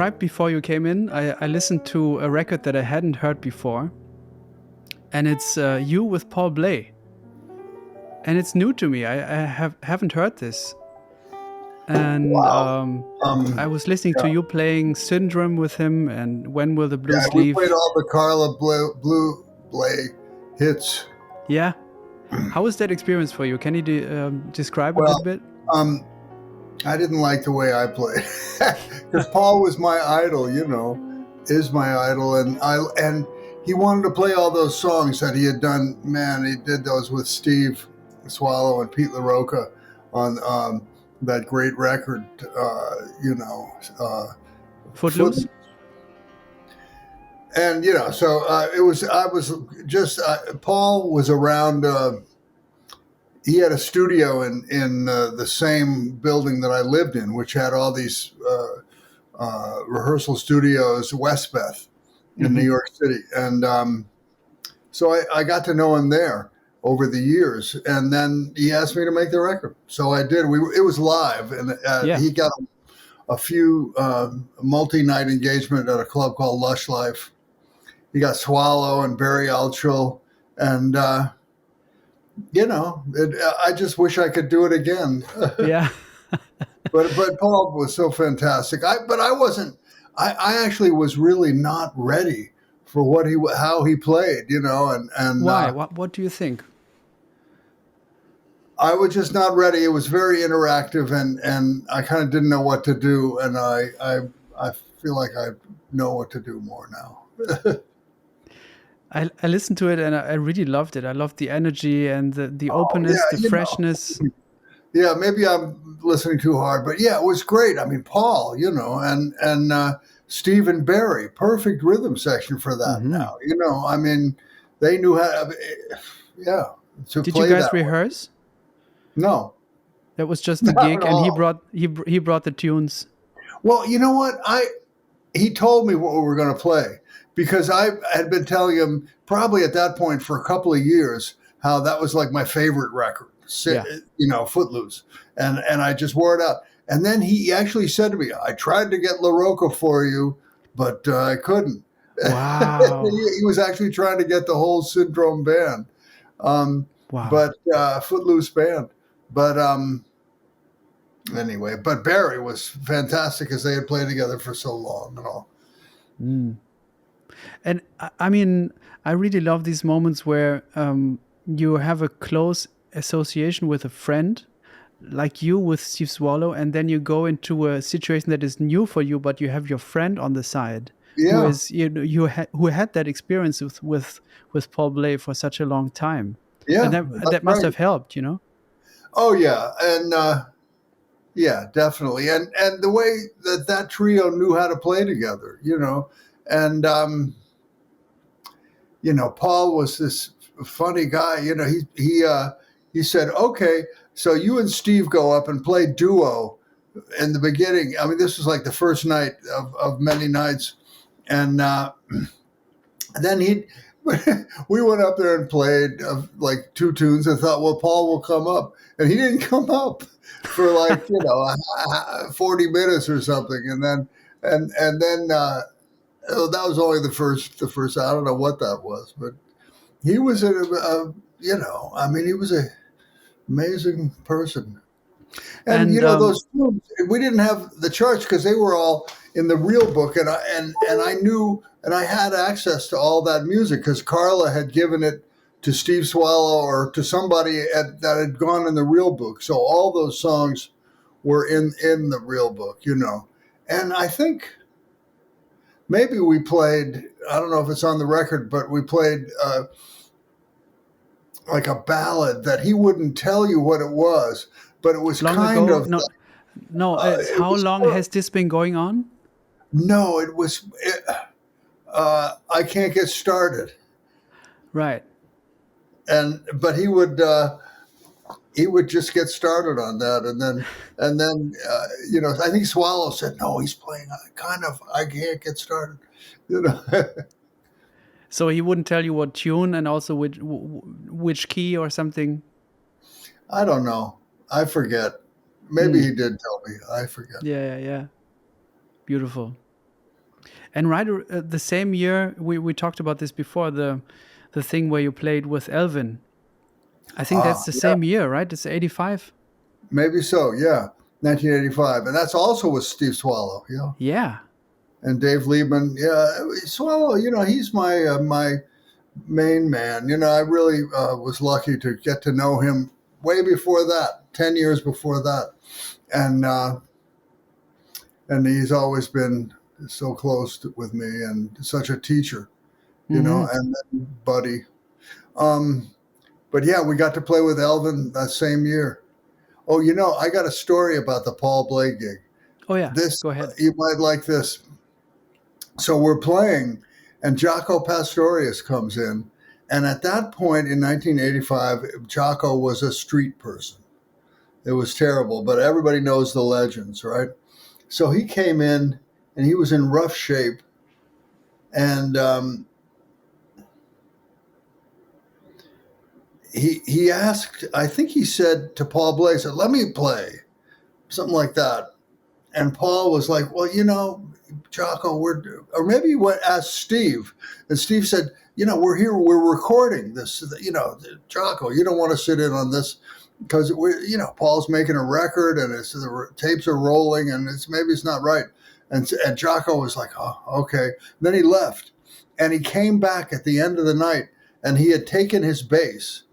right before you came in, I listened to a record that I hadn't heard before, and it's you with Paul Bley, and it's new to me. I haven't heard this, and Wow. I was listening to Yeah, you playing Syndrome with him, and When Will the yeah. Blues We played Leave? all the Carla Bley hits. Yeah, how was that experience for you? Can you describe it a Well, bit? um, I didn't like the way I played because Paul was my idol. Is my idol, and he wanted to play all those songs that he had done. Man, he did those with Steve Swallow and Pete LaRocca on that great record. Foot. Footloose? And so it was. I was just Paul was around. He had a studio in the same building that I lived in, which had all these rehearsal studios, Westbeth, in New York City, and so I got to know him there over the years. And then he asked me to make the record, so I did. It was live, and Yeah. he got a few multi-night engagement at a club called Lush Life. He got Swallow and Barry Altschul, and I just wish I could do it again. Yeah. But Paul was so fantastic. But I wasn't. I actually was really not ready for how he played. And Why? What do you think? I was just not ready. It was very interactive, and I kind of didn't know what to do. And I feel like I know what to do more now. I listened to it and I really loved it. I loved the energy and the openness, the freshness. Yeah, maybe I'm listening too hard, but yeah, it was great. I mean, Paul, and Steve and Barry, perfect rhythm section for that. Now, I mean, they knew how. Yeah, to Did play you guys that rehearse? way. No, That was just a not gig, at and all. he brought the tunes. Well, you know what? He told me what we were going to play because I had been telling him probably at that point for a couple of years how that was like my favorite record, Yeah. Footloose, and I just wore it out. And then he actually said to me, "I tried to get LaRocca for you, but I couldn't." Wow. He was actually trying to get the whole Syndrome band, Wow. but Footloose band, but. Anyway, but Barry was fantastic because they had played together for so long and all. And I mean, I really love these moments where you have a close association with a friend, like you with Steve Swallow, and then you go into a situation that is new for you, but you have your friend on the side who Yeah, is who had that experience with Paul Bley for such a long time, yeah, and that's that must right. have helped, Oh yeah, and yeah, definitely, and the way that trio knew how to play together, and Paul was this funny guy. He said, "Okay, so you and Steve go up and play duo in the beginning." I mean, this was like the first night of many nights, and then we went up there and played like two tunes and thought, well, Paul will come up, and he didn't come up for like 40 minutes or something, and then that was only the first. I don't know what that was, but he was I mean, he was a amazing person. And and those tunes, we didn't have the charts because they were all in the real book, and I knew, and I had access to all that music because Carla had given it to Steve Swallow or to somebody that had gone in the real book. So all those songs were in the real book, And I think maybe we played. I don't know if it's on the record, but we played like a ballad that he wouldn't tell you what it was, but it was long kind ago, of. no, it's It how was long has this been going on? No, it was. I can't get started, Right. but he would just get started on that, and then I think Swallow said no, he's playing kind of. I can't get started, So he wouldn't tell you what tune and also which key or something. I don't know. I forget. Maybe he did tell me. I forget. Yeah. Beautiful. And right the same year, we talked about this before, the thing where you played with Elvin. I think that's the Yeah, same year, right? It's 85. maybe so. Yeah, 1985, and that's also with Steve Swallow. Yeah, Yeah. and Dave Liebman. Yeah, Swallow. He's my main man. I really was lucky to get to know him way before that, 10 years before that, and he's always been so close with me and such a teacher. Hmm. And then Buddy. Um, but yeah, we got to play with Elvin that same year. Oh, I got a story about the Paul Bley gig. Oh yeah. This Go ahead. you might like this. So we're playing, and Jaco Pastorius comes in, and at that point in 1985, Jaco was a street person. It was terrible, but everybody knows the legends, right? So he came in, and he was in rough shape, and he asked, I think he said to Paul Bley, said, "Let me play," something like that. And Paul was like, "Well, Jaco, or maybe he asked Steve, and Steve said, we're here, we're recording this, Jaco, you don't want to sit in on this because Paul's making a record and the tapes are rolling and maybe it's not right." And Jaco was like, "Oh, okay." Then he left, and he came back at the end of the night, and he had taken his bass,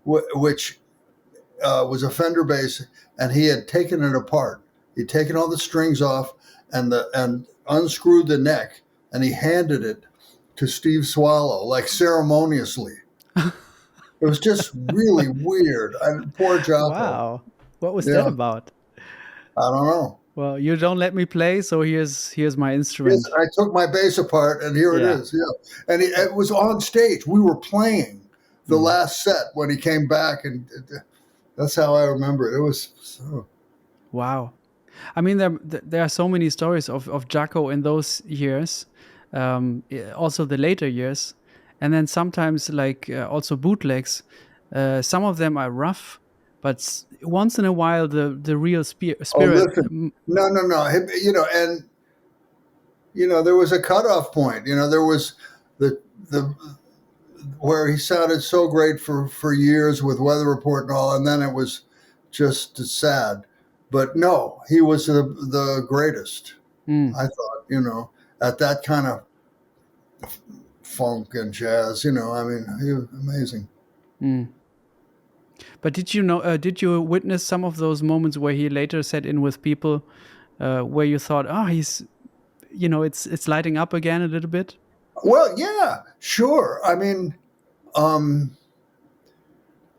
which was a Fender bass, and he had taken it apart. He'd taken all the strings off and unscrewed the neck, and he handed it to Steve Swallow, like ceremoniously. It was just really weird. Poor Jaco. Wow. What was that Yeah, about? I don't know. Well, you don't let me play, so here's my Yes, instrument. I took my bass apart, and here it Yeah. is. Yeah, and it was on stage. We were playing the Mm. last set when he came back, and that's how I remember it. It was so. Wow. I mean, there are so many stories of Jaco in those years, also the later years, and then sometimes like also bootlegs. Some of them are rough, but once in a while the real Oh, spirit. listen, no, no, no. And there was a cutoff point. There was the where he sounded so great for years with Weather Report and all, and then it was just sad. But no, he was the greatest. Mm, I thought, at that kind of funk and jazz. I mean, he was amazing. mm. But did you know? Did you witness some of those moments where he later sat in with people, where you thought, "Oh, it's lighting up again a little bit." Well, yeah, sure. I mean,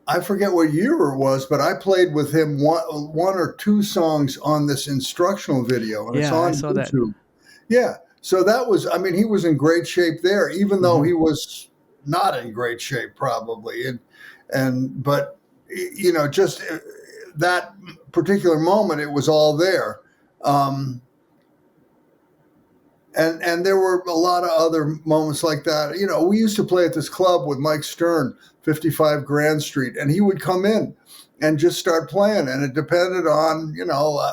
I forget what year it was, but I played with him one or two songs on this instructional video, and it's Yeah, I on saw that. YouTube. Yeah. So that was, I mean, he was in great shape there, even though he was not in great shape probably. But just that particular moment, it was all there. And there were a lot of other moments like that. We used to play at this club with Mike Stern, 55 Grand Street, and he would come in and just start playing. And it depended on,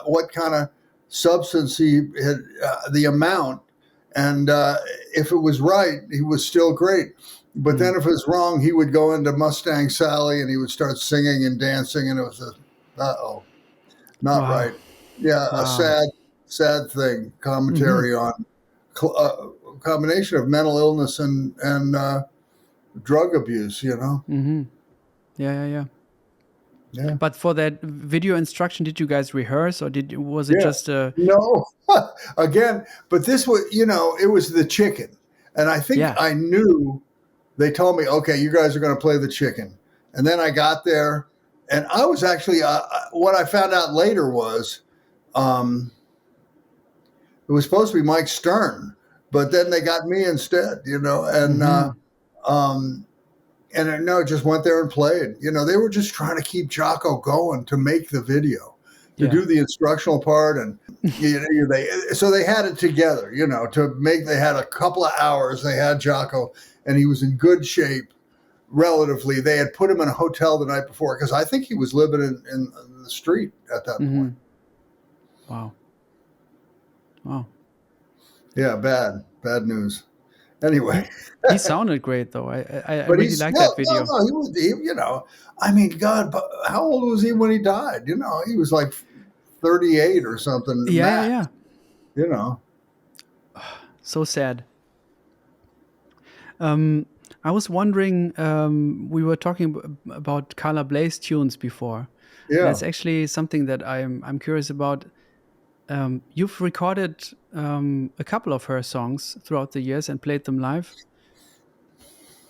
what kind of substance he had, the amount. And if it was right, he was still great. But then if it was wrong, he would go into Mustang Sally and he would start singing and dancing. And it was not Wow. right. Yeah, a Wow. sad thing. Commentary on combination of mental illness and drug abuse. Mm-hmm. Yeah, yeah, yeah. Yeah, But for that video instruction, did you guys rehearse, or was it yeah. just a? No, again, but this was it was the chicken, and I think Yeah. I knew. They told me, okay, you guys are going to play the chicken, and then I got there, and I was actually what I found out later was. It was supposed to be Mike Stern, but then they got me instead, and no, just went there and played. They were just trying to keep Jaco going to make the video, to Yeah. do the instructional part, and they had it together. They had a couple of hours. They had Jaco, and he was in good shape relatively. They had put him in a hotel the night before because I think he was living in the street at that point. Wow. Wow. Yeah, bad news. Anyway, He sounded great though. I but really he's like still that no, video. no. He was, I mean, God, but how old was he when he died? He was like 38 or something Yeah, yeah, max. yeah. You know, So sad. Um, I was wondering. We were talking about Carla Bley's tunes before, and yeah. that's actually something that I'm curious about. You've recorded a couple of her songs throughout the years and played them live.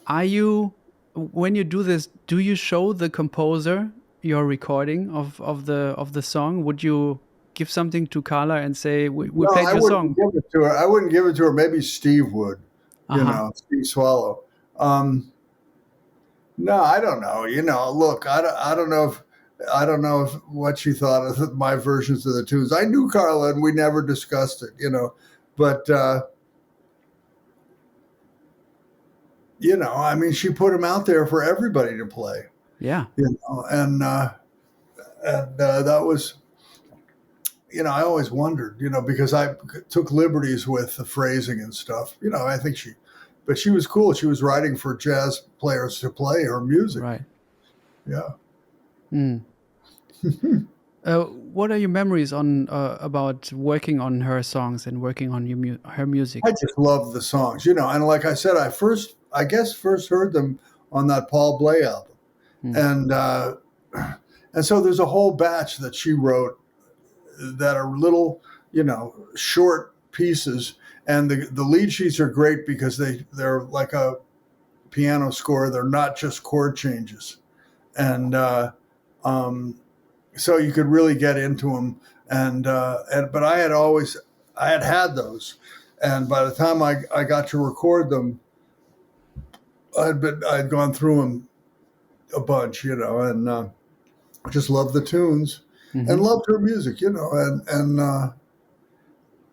Are you, when you do this, do you show the composer your recording of the song? Would you give something to Carla and say, we No, played I your wouldn't song? give it to her. I wouldn't give it to her. Maybe Steve would. Uh-huh. Steve Swallow. Um, no, I don't know. Look, I don't know if what she thought of my versions of the tunes. I knew Carla, and we never discussed it. But I mean, she put them out there for everybody to play. Yeah. And that was, I always wondered, because I took liberties with the phrasing and stuff. I think but she was cool. She was writing for jazz players to play her music. Right. Yeah. Mm. What are your memories on about working on her songs and working on her music? I just love the songs, and like I said, I guess first heard them on that Paul Bley album. Mm. And so there's a whole batch that she wrote that are little, short pieces. And the lead sheets are great because they're like a piano score. They're not just chord changes. And so you could really get into them. But I had those. And by the time I got to record them, I'd gone through them a bunch, and I just loved the tunes and Mm-hmm. loved her music,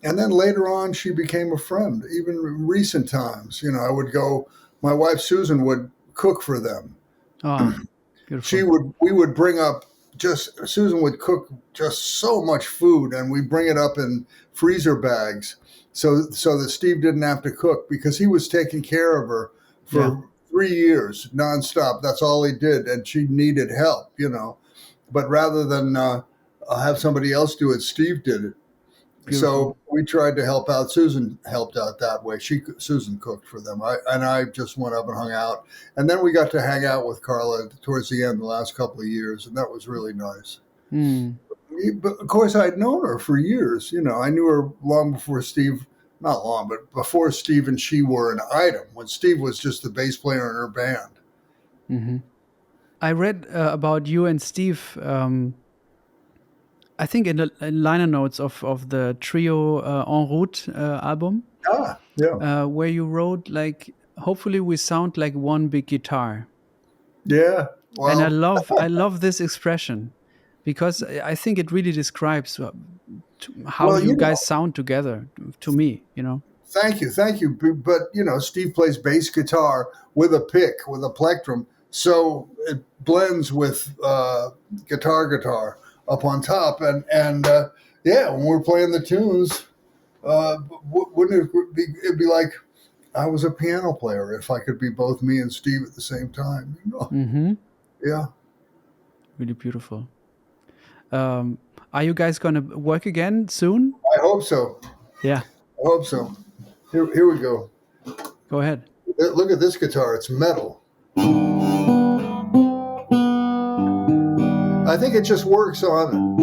and then later on she became a friend. Even recent times, I would go. My wife Susan would cook for them. Oh, beautiful. We would bring up Susan would cook just so much food, and we bring it up in freezer bags, so that Steve didn't have to cook because he was taking care of her for Yeah. 3 years nonstop. That's all he did, and she needed help, But rather than have somebody else do it, Steve did it. Beautiful. So we tried to help out. Susan helped out that way. Susan cooked for them. I just went up and hung out, and then we got to hang out with Carla towards the end, the last couple of years, and that was really nice. Mm. But of course, I'd known her for years. I knew her long before Steve. Not long, but before Steve and she were an item. When Steve was just the bass player in her band. Mm-hmm. I read about you and Steve. I think in the liner notes of the trio En Route album, Yeah, where you wrote like, "Hopefully we sound like one big guitar," yeah. and Well, I love this expression because I think it really describes how well, you guys sound together. To me, thank you. But Steve plays bass guitar with a pick, with a plectrum, so it blends with guitar up on top, and yeah, when we're playing the tunes, wouldn't it be? It'd be like I was a piano player if I could be both me and Steve at the same time. mm-hmm. Yeah. Really beautiful. Are you guys gonna work again soon? I hope so. Yeah, I hope so. Here we go. go ahead. Look at this guitar. It's metal. I think it just works on.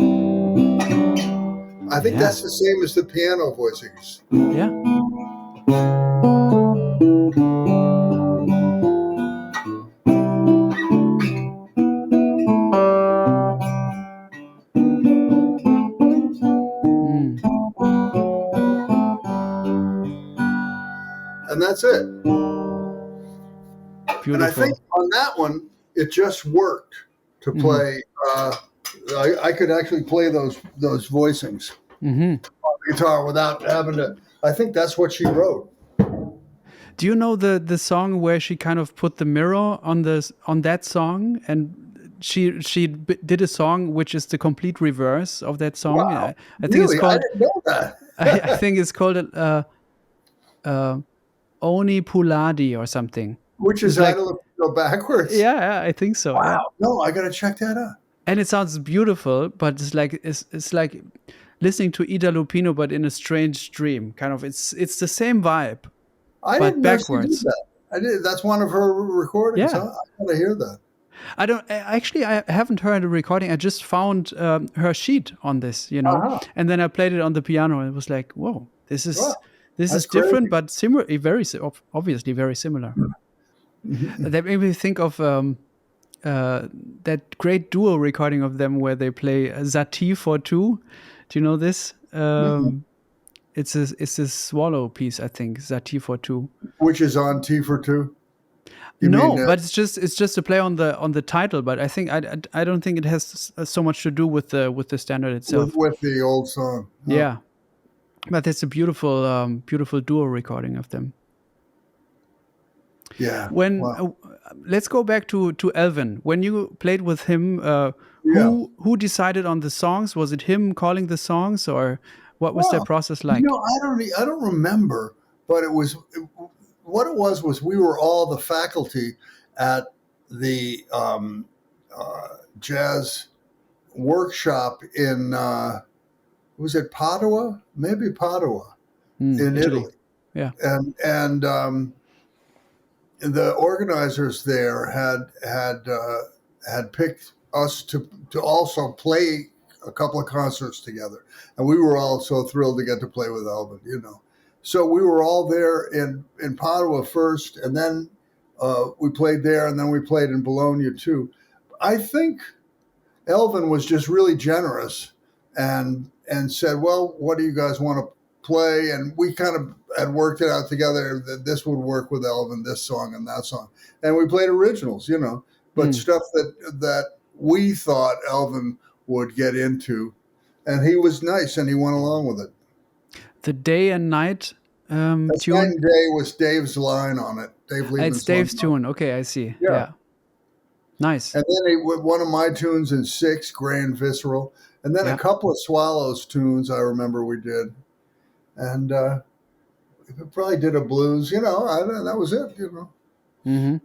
I think Yeah. that's the same as the piano voicings. Yeah. Mm, And that's it. And I think beautiful. on that one, it just worked to Mm-hmm. play. I could actually play those voicings Mm-hmm. on the guitar without having to. I think that's what she wrote. Do you know the song where she kind of put the mirror on that song, and did a song which is the complete reverse of that song? Wow, I think it's really? I called. didn't know that. I think it's called Oni Puladi or something. Which is It's like, Ida Lupino backwards. yeah, I think so. Yeah. Wow. No, I got to check that out. And it sounds beautiful, but it's like listening to Ida Lupino, but in a strange dream. Kind of, it's the same vibe, I but didn't know she did backwards. that. I did. That's one of her recordings. Yeah. Huh? I got to hear that. I haven't heard a recording. I just found her sheet on this, Uh-huh. and then I played it on the piano, and it was like, whoa, this Wow, is crazy. different, but similar, obviously very similar. That made me think of that great duo recording of them where they play Zati for two. Do you know this? It's a swallow piece, I think. Zati for two. Which is on T for two. But it's just a play on the title. But I think I don't think it has so much to do with the standard itself. With the old song. Huh? Yeah, but it's a beautiful duo recording of them. Yeah. Let's go back to Elvin. When you played with him, who decided on the songs? Was it him calling the songs, or what was that process like? I don't remember, but it was. What it was we were all the faculty at the jazz workshop in, was it Padua? Maybe Padua in Italy. Yeah. And the organizers there had picked us to also play a couple of concerts together. And we were all so thrilled to get to play with Elvin, So we were all there in Padua first, and then we played there, and then we played in Bologna too. I think Elvin was just really generous and said, well, what do you guys want to play? And we kind of had worked it out together that this would work with Elvin, this song and that song. And we played originals, but stuff that we thought Elvin would get into. And he was nice, and he went along with it. The Day and Night tune? Night and Day was Dave's line on it. It's Dave's tune. Okay, I see. Yeah. Nice. And then one of my tunes in 6, Grand Visceral. And then a couple of Swallows tunes I remember we did. And we probably did a blues, that was it, Mm-hmm.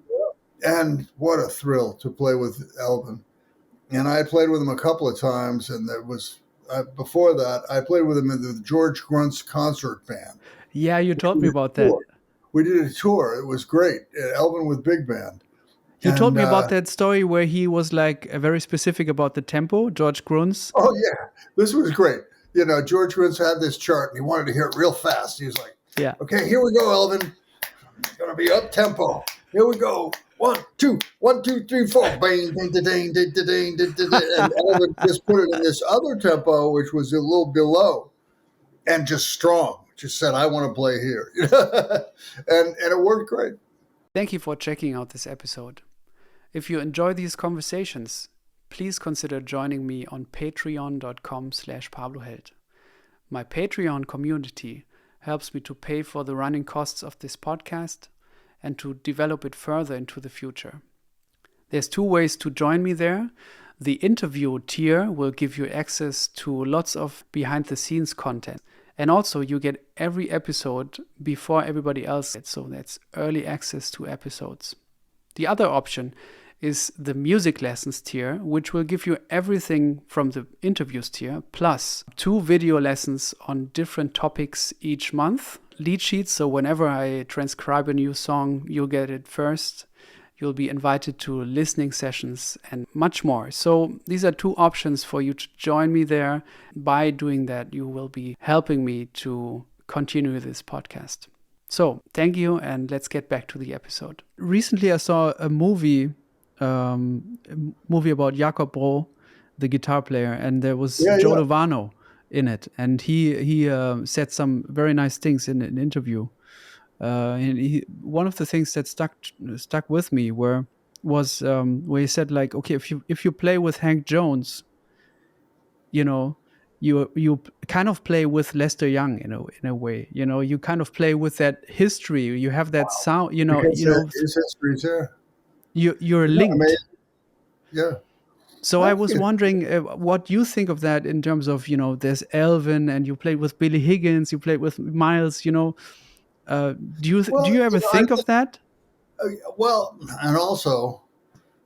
And what a thrill to play with Elvin. And I played with him a couple of times, and there was... before that, I played with him in the George Grunt's concert band. Yeah, you told me about that. We did a tour. It was great. Elvin with big band. You told me about that story where he was like very specific about the tempo, George Grunt's. Oh, yeah. This was great. George Gruntz had this chart, and he wanted to hear it real fast. He was like, okay, here we go, Elvin. It's going to be up tempo. Here we go. 1, 2, 1, 2, 3, 4. Bang, ding, ding, ding, ding, ding, ding, ding. And Elvin just put it in this other tempo, which was a little below, and just strong. Just said, I want to play here. and it worked great. Thank you for checking out this episode. If you enjoy these conversations, please consider joining me on patreon.com/PabloHeld. My Patreon community helps me to pay for the running costs of this podcast and to develop it further into the future. There's 2 ways to join me there. The interview tier will give you access to lots of behind-the-scenes content. And also you get every episode before everybody else gets, so that's early access to episodes. The other option is the music lessons tier, which will give you everything from the interviews tier, plus 2 video lessons on different topics each month. Lead sheets, so whenever I transcribe a new song, you'll get it first. You'll be invited to listening sessions and much more. So these are 2 options for you to join me there. By doing that, you will be helping me to continue this podcast. So thank you, and let's get back to the episode. Recently, I saw a movie about Jakob Bro, the guitar player, and there was Joe Lovano in it, and he said some very nice things in an interview. And one of the things that stuck with me was where he said, like, okay, if you play with Hank Jones, you kind of play with Lester Young in a way. You kind of play with that history. You have that sound. His history's there. You're linked. Yeah. So I was wondering what you think of that in terms of, there's Elvin, and you played with Billy Higgins, you played with Miles, Do Well, you ever I think of think, that? well, and also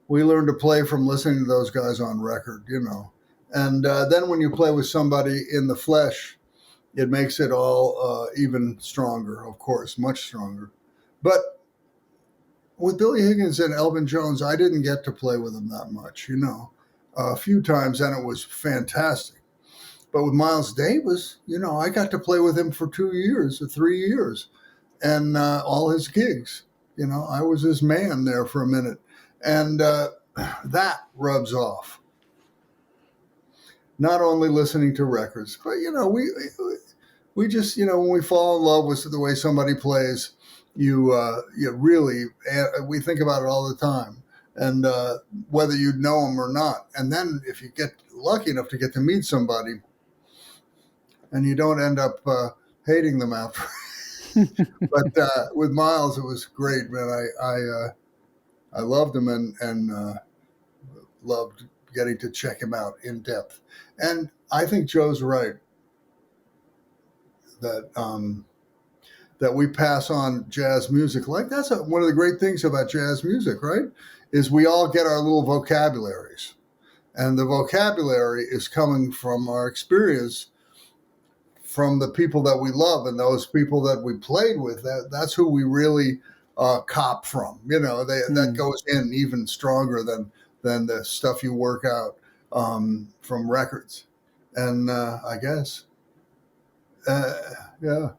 we learn to play from listening to those guys on record, you know. And then when you play with somebody in the flesh, it makes it all even stronger, of course, much stronger. But with Billy Higgins and Elvin Jones, I didn't get to play with them that much, you know. A few times, and it was fantastic. But with Miles Davis, you know, I got to play with him for 2 years or 3 years, and all his gigs. You know, I was his man there for a minute, and that rubs off. Not only listening to records, but you know, we just, you know, when we fall in love with the way somebody plays, you really, we think about it all the time, and whether you know them or not. And then if you get lucky enough to get to meet somebody, and you don't end up hating them after. But with Miles, it was great, man. I loved him, and loved getting to check him out in depth. And I think Joe's right that that we pass on jazz music. Like that's one of the great things about jazz music, right? Is we all get our little vocabularies, and the vocabulary is coming from our experience, from the people that we love and those people that we played with. That's who we really cop from. You know, that goes in even stronger than the stuff you work out from records. And I guess, yeah.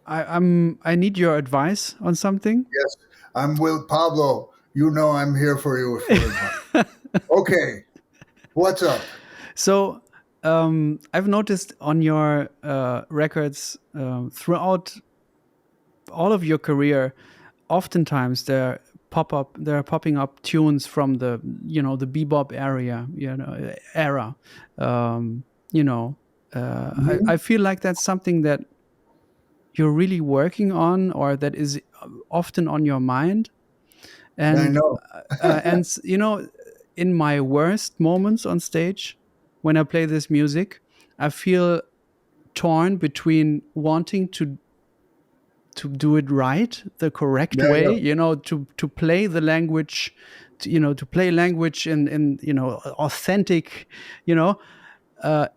I need your advice on something. Yes, I'm with Pablo. You know I'm here for you for advice. Okay, what's up? So I've noticed on your records throughout all of your career, oftentimes there are popping up tunes from the the bebop era. You know, I feel like that's something that you're really working on, or that is often on your mind. I And know. you know, in my worst moments on stage, when I play this music, I feel torn between wanting to do it right, the correct Yeah, way, yeah, you know, to play the language, to play language in authentic, you know, uh,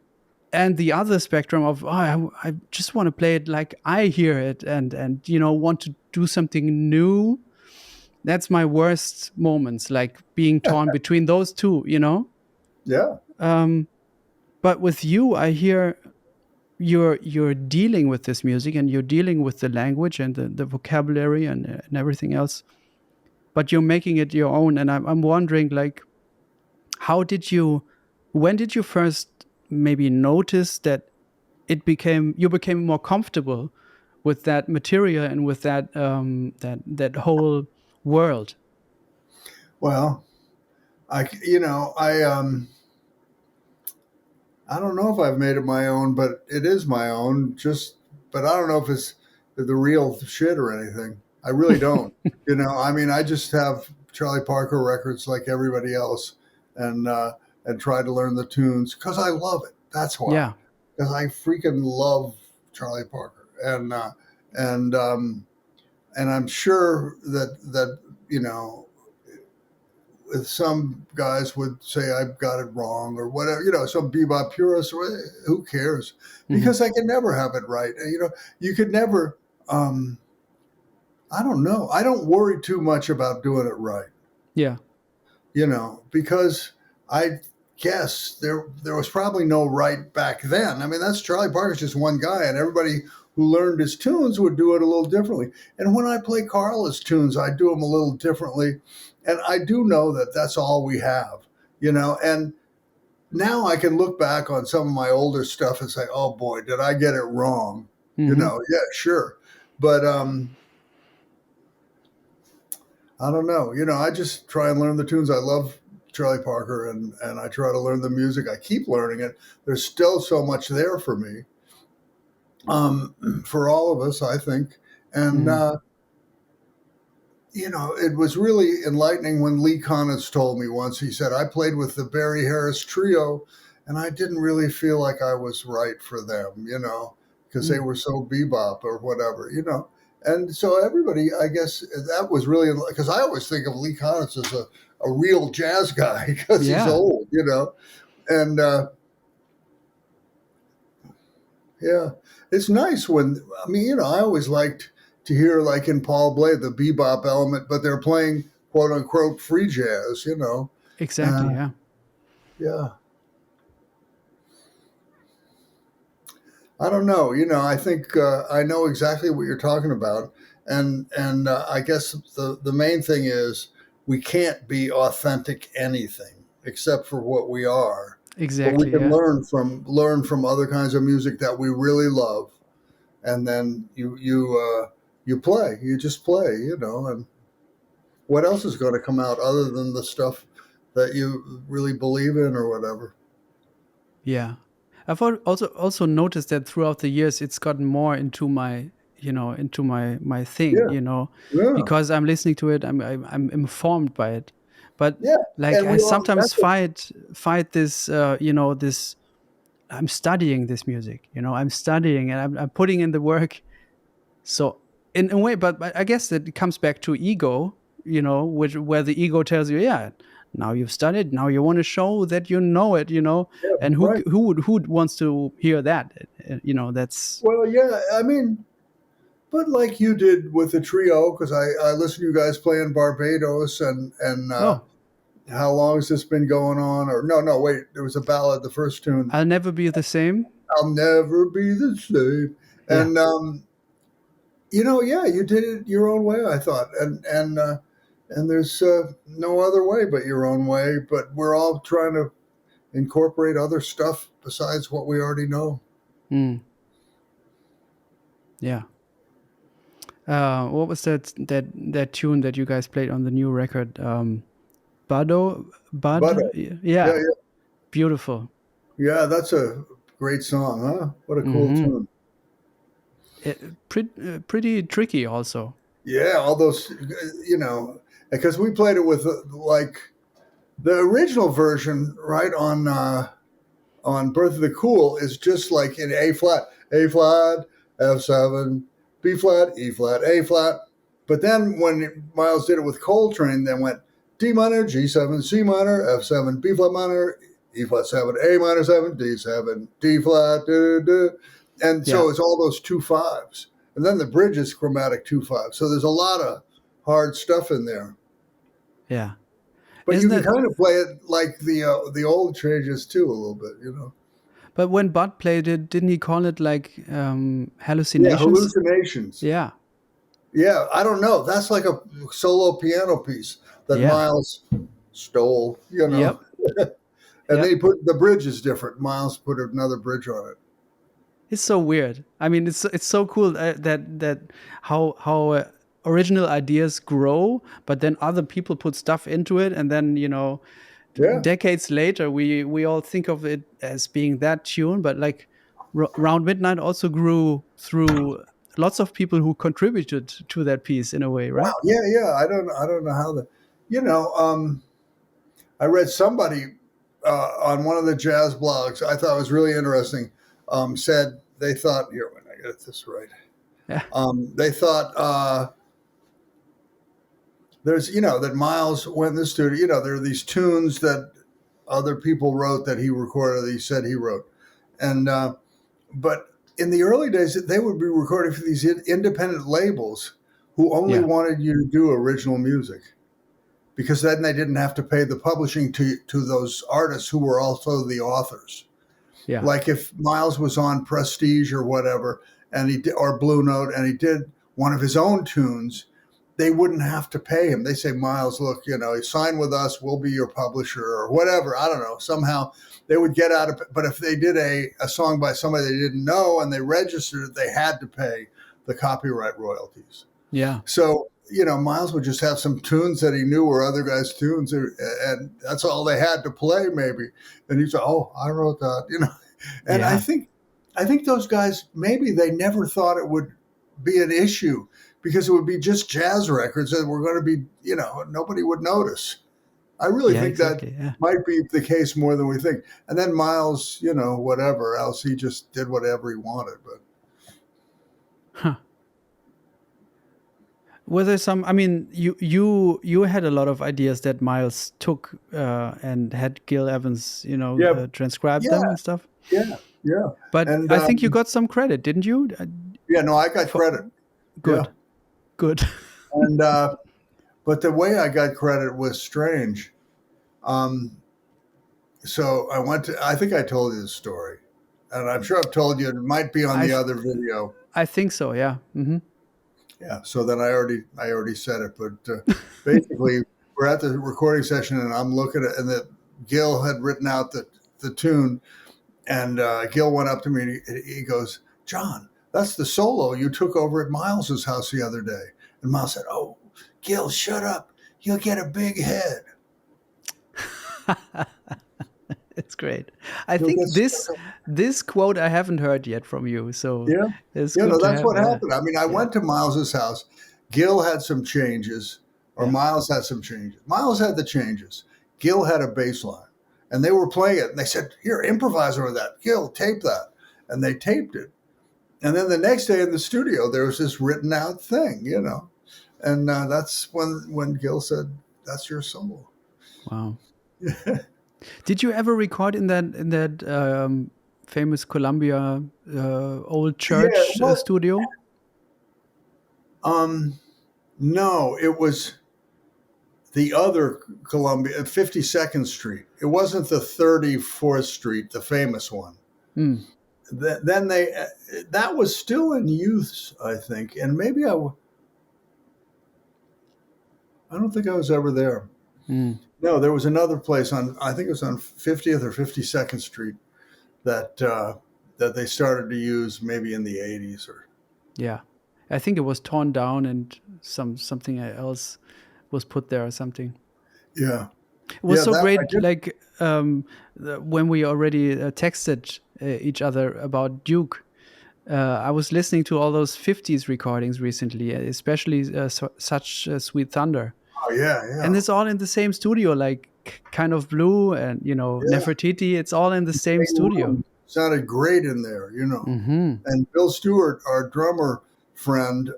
and the other spectrum of I just want to play it like I hear it, and want to do something new. That's my worst moments, like being torn between those two, you know. yeah. um but with you, I hear you're dealing with this music, and you're dealing with the language and the vocabulary and everything else, but you're making it your own. And I'm wondering, like, how did you when did you first maybe notice that you became more comfortable with that material and with that whole world? Well, I don't know if I've made it my own, but it is my own. But I don't know if it's the real shit or anything. I really don't. You know, I mean, I just have Charlie Parker records like everybody else, and and try to learn the tunes because I love it. That's why. Yeah. Because I freaking love Charlie Parker, and and I'm sure that you know some guys would say I've got it wrong or whatever, you know, some bebop purists, who cares? Hmm. Because I can never have it right. You know, you could never, um, I don't know. I don't worry too much about doing it right, Yeah. you know, because I guess there was probably no right back then. I mean, that's Charlie Parker's just one guy, and everybody who learned his tunes would do it a little differently. And when I play Carla's tunes, I do them a little differently, and I do know that that's all we have, you know. And now I can look back on some of my older stuff and say, "Oh boy, did I get it wrong?" You Hmm. know, yeah, sure, but I don't know. You know, I just try and learn the tunes. I love Charlie Parker, and I try to learn the music. I keep learning it. There's still so much there for me, for all of us, I think. And Hmm. you know, it was really enlightening when Lee Konitz told me once. He said, "I played with the Barry Harris Trio, and I didn't really feel like I was right for them. You know." because they Mm. were so bebop or whatever, you know. And so everybody, I guess, that was really because I always think of Lee Konitz as a real jazz guy because he's Yeah, old, you know. And yeah, it's nice when I mean, you know, I always liked to hear like in Paul Bley the bebop element, but they're playing quote unquote free jazz, you know. exactly. Uh, Yeah. yeah, I don't know. You know, I think I know exactly what you're talking about, and I guess the main thing is we can't be authentic anything except for what we are, but we Exactly. can Yeah. learn from other kinds of music that we really love, and then you play, you just play, you know, and what else is going to come out other than the stuff that you really believe in or whatever. Yeah. Also noticed that throughout the years it's gotten more into my, into my thing, Yeah, yeah, because I'm listening to it, I'm informed by it. But yeah, like and I we all sometimes that's what, fight this, this. I'm studying this music, I'm studying and I'm putting in the work. So in a way, but I guess that it comes back to ego, which where the ego tells you, yeah, now you've studied, now you want to show that you know it, yeah, and right. who wants to hear that? That's Well, yeah, I mean, but like you did with the trio, because I listened to you guys playing Barbados, and oh, how long has this been going on? Or no, wait, there was a ballad, the first tune, I'll never be the same. "I'll never be the same," Yeah, and you know, yeah, you did it your own way, I thought, and there's no other way but your own way. But we're all trying to incorporate other stuff besides what we already know. mm, yeah. What was that tune that you guys played on the new record? Bado, But Bud. yeah, Yeah, yeah, beautiful. yeah, that's a great song, huh? What a cool Hmm. tune. Pretty tricky, also. Yeah, all those, you know, because we played it with like the original version, right on Birth of the Cool is just like in A flat, F7, B flat, E flat, A flat. But then when Miles did it with Coltrane, then went D minor, G7, C minor, F7, B flat minor, E flat 7, A minor 7, D7, D flat, and Yeah, so it's all those two fives. And then the bridge is chromatic two fives. So there's a lot of hard stuff in there. yeah. But you Isn't can that? kind of play it like the old changes too a little bit, you know. But when Bud played it, didn't he call it like Yeah, hallucinations? hallucinations. Yeah, Yeah, I don't know. That's like a solo piano piece that yeah, Miles stole, you know. yep, And yep. they put the bridge is different. Miles put another bridge on it. It's so weird. I mean, it's so cool that how original ideas grow, but then other people put stuff into it, and then Yeah. decades later we all think of it as being that tune, but like Round Midnight also grew through lots of people who contributed to that piece in a way, Wow. right? Yeah, yeah. I don't know how the you know, I read somebody on one of the jazz blogs I thought was really interesting, said they thought here when I get this right. Yeah, They thought there's that Miles went in the studio. There are these tunes that other people wrote that he recorded. That he said he wrote, and but in the early days, they would be recording for these independent labels who only yeah, wanted you to do original music because then they didn't have to pay the publishing to those artists who were also the authors. yeah, Like if Miles was on Prestige or whatever, and or Blue Note, and he did one of his own tunes, they wouldn't have to pay him. They say, Miles, look, sign with us, we'll be your publisher or whatever. I don't know. Somehow they would get out of it. But if they did a song by somebody they didn't know and they registered it, they had to pay the copyright royalties. yeah, So, Miles would just have some tunes that he knew were other guys' tunes, and that's all they had to play, maybe. And he'd say, "Oh, I wrote that," And I yeah, think, I think those guys maybe they never thought it would be an issue because it would be just jazz records that were going to be, nobody would notice. I really yeah, think that exactly. Yeah, might be the case more than we think. And then Miles, whatever else, he just did whatever he wanted. But Were there some? I mean, you had a lot of ideas that Miles took and had Gil Evans, Yeah, transcribe them yeah, and stuff. yeah, yeah. But And I think you got some credit, didn't you? yeah, no, I got For, credit. Yeah, good, good. and but the way I got credit was strange. Um, so I went to. I think I told you the story, and I'm sure I've told you. It might be on I the th- other video. I think so. Yeah. Hmm. Yeah. So then I already said it, but basically we're at the recording session, and I'm looking at, and the Gil had written out the tune, and Gil went up to me and he goes, "John, that's the solo you took over at Miles's house the other day." And Miles said, "Oh, Gil, shut up. You'll get a big head. It's great. I You'll think get this quote I haven't heard yet from you, so Yeah, it's yeah, good no, to that's have. what Yeah, happened. I mean, I yeah, went to Miles's house. Gil had some changes, or yeah. Miles had some changes. Miles had the changes. Gil had a bass line, and they were playing it. And they said, "Here, improvise over that. Gil, tape that." And they taped it. And then the next day in the studio, there was this written out thing. And that's when Gil said, "That's your solo." Wow. Did you ever record in that famous Columbia old Yeah, church well, studio? um, no, it was the other Columbia, 52nd Street. It wasn't the 34th Street, the famous one. Hmm. Then that was still in use, I think, and maybe I don't think I was ever there. Hmm. No, there was another place I think it was on 50th or 52nd Street that they started to use maybe in the 80s or Yeah, I think it was torn down and something else was put there or something. yeah, It was yeah. so That I great, did. like when we already texted each other about Duke. I was listening to all those 50s recordings recently, especially such Sweet Thunder. Oh yeah, And yeah, it's all in the same studio, like Kind of Blue and, yeah. Nefertiti. It's all in the same Same studio. room. Sounded great in there. Hmm. And Bill Stewart, our drummer friend,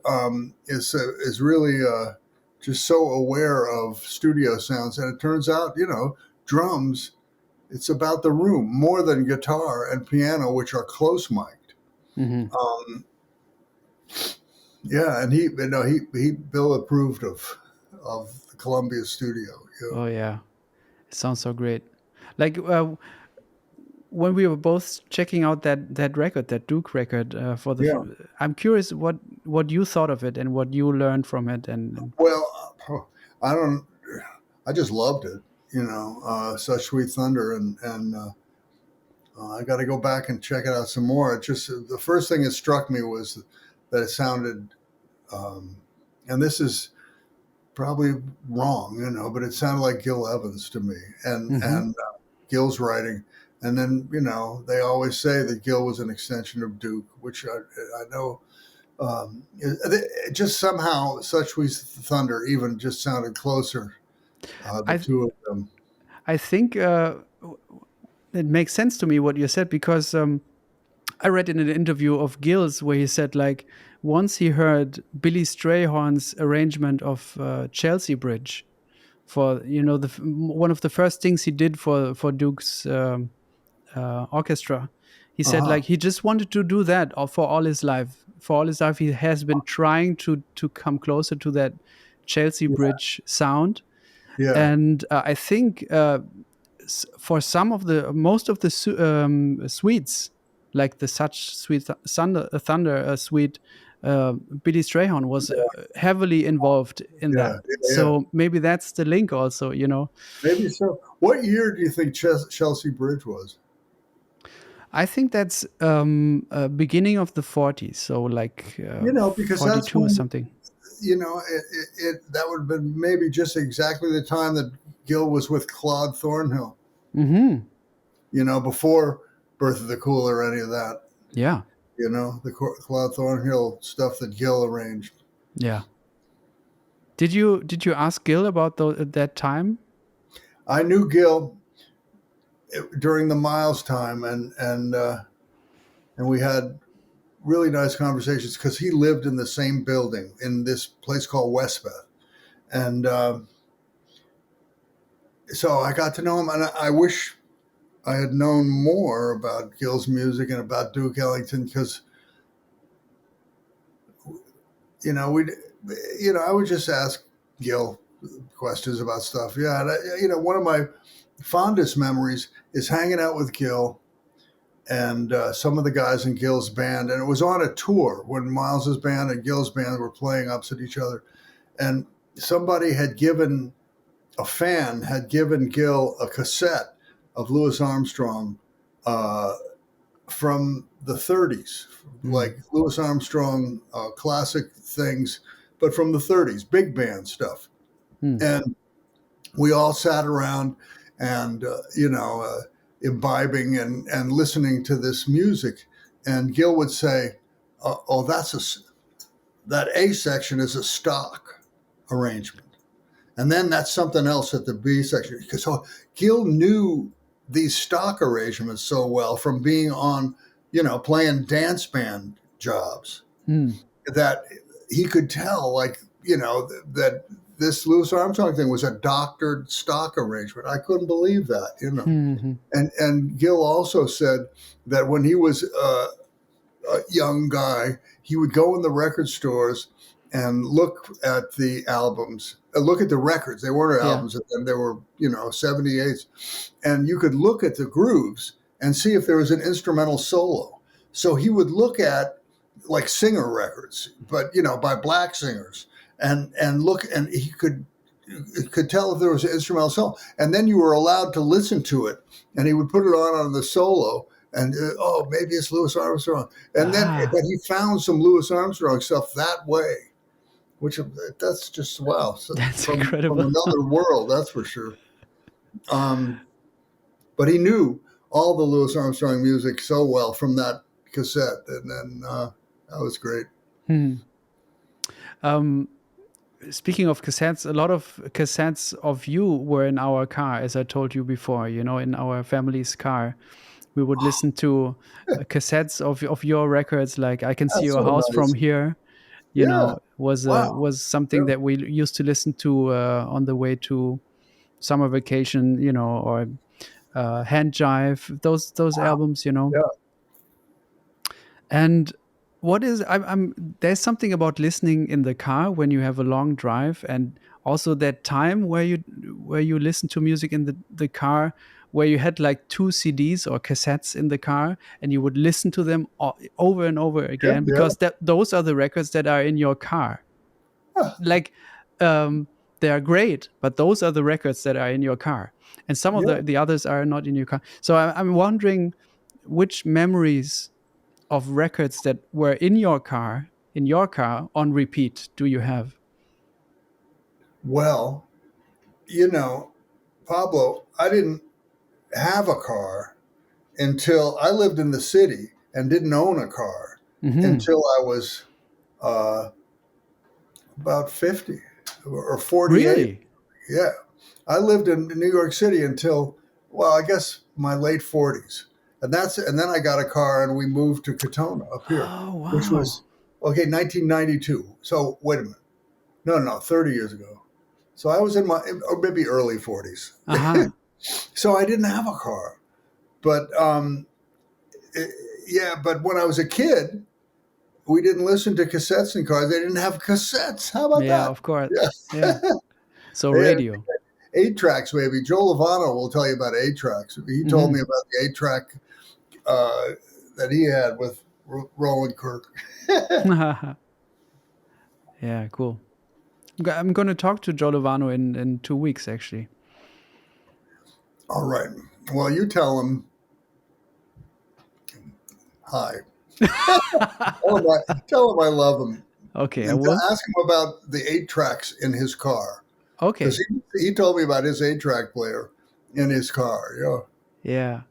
is really just so aware of studio sounds. And it turns out, drums. It's about the room more than guitar and piano, which are close mic'd. Hmm. Um, yeah, and he Bill approved of the Columbia studio. Oh, yeah. It sounds so great. Like when we were both checking out that record, that Duke record, Yeah. I'm curious what you thought of it and what you learned from it. And Well, I don't. I just loved it. Such Sweet Thunder, and I got to go back and check it out some more. It just the first thing that struck me was that it sounded, um, and this is probably wrong, but it sounded like Gil Evans to me, and hmm. and Gil's writing. And then they always say that Gil was an extension of Duke, which I know. It just somehow Such Sweet Thunder even just sounded closer. The I two of them. I think it makes sense to me what you said because I read in an interview of Gil's where he said like once he heard Billy Strayhorn's arrangement of Chelsea Bridge for one of the first things he did for Duke's orchestra. He Uh said huh. like he just wanted to do that for all his life. For all his life, he has been trying to come closer to that Chelsea Yeah. Bridge sound. Yeah. And I think for some of the most of the suites, like the Such Sweet Thunder suite, Billy Strayhorn was heavily involved in Yeah. that. Yeah. So maybe that's the link also. Maybe so. What year do you think Chelsea Bridge was? I think that's beginning of the 40s, so like Because that's 42 or when something. that would have been maybe just exactly the time that Gil was with Claude Thornhill. Hmm. Before Birth of the Cool or any of that. Yeah, The Claude Thornhill stuff that Gil arranged. yeah. Did you ask Gil about that time? I knew Gil during the Miles time, and we had really nice conversations because he lived in the same building in this place called Westbeth. And so I got to know him, and I wish I had known more about Gil's music and about Duke Ellington because, you know, I would just ask Gil questions about stuff. Yeah, one of my fondest memories is hanging out with Gil and some of the guys in Gil's band, and it was on a tour when Miles's band and Gil's band were playing opposite each other, and a fan had given Gil a cassette of Louis Armstrong from the 30s, like Louis Armstrong classic things, but from the 30s, big band stuff. And we all sat around and, imbibing and listening to this music. And Gil would say, that A section is a stock arrangement. And then that's something else at the B section. Because Gil knew these stock arrangements so well from being on, playing dance band jobs that he could tell, that this Louis Armstrong thing was a doctored stock arrangement. I couldn't believe that, And Gil also said that when he was a young guy, he would go in the record stores and look at the albums, look at the records. They weren't albums, and they were, 78s. And you could look at the grooves and see if there was an instrumental solo. So he would look at like singer records, but, by black singers and look, and he could tell if there was an instrumental solo. And then you were allowed to listen to it, and he would put it on the solo. And maybe it's Louis Armstrong. And but he found some Louis Armstrong stuff that way, which that's just wow. That's incredible. From another world, that's for sure. But he knew all the Louis Armstrong music so well from that cassette, and then that was great. Speaking of cassettes, a lot of cassettes of you were in our car, as I told you before. In our family's car. We would listen to cassettes of your records, like "I Can See Your House from Here." Was something that we used to listen to on the way to summer vacation, or Hand Jive. Those albums, Yeah. And what is there's something about listening in the car when you have a long drive, and also that time where you listen to music in the car, where you had like 2 CDs or cassettes in the car, and you would listen to them over and over again, because those are the records that are in your car. Like, they are great, but those are the records that are in your car, and some of the others are not in your car. So I'm wondering which memories of records that were in your car on repeat do you have? Well, Pablo, I didn't have a car until I lived in the city and didn't own a car until I was about 50 or 48. Really? Yeah. I lived in New York City until, I guess my late 40s. And then I got a car and we moved to Katona up here, which was 1992. So wait a minute. No, 30 years ago. So I was in or maybe early 40s. So I didn't have a car. But but when I was a kid, we didn't listen to cassettes in cars. They didn't have cassettes. How about that? Yeah, of course. Yeah. So radio. 8 tracks, maybe. Joe Lovano will tell you about 8 tracks. He told me about the 8 track that he had with Roland Kirk. Yeah, cool. I'm going to talk to Joe Lovano in 2 weeks, actually. All right. Well, you tell him hi. Tell him I love him. Okay, and I will. Ask him about the 8 tracks in his car. Okay. Because he told me about his 8-track player in his car. Yeah.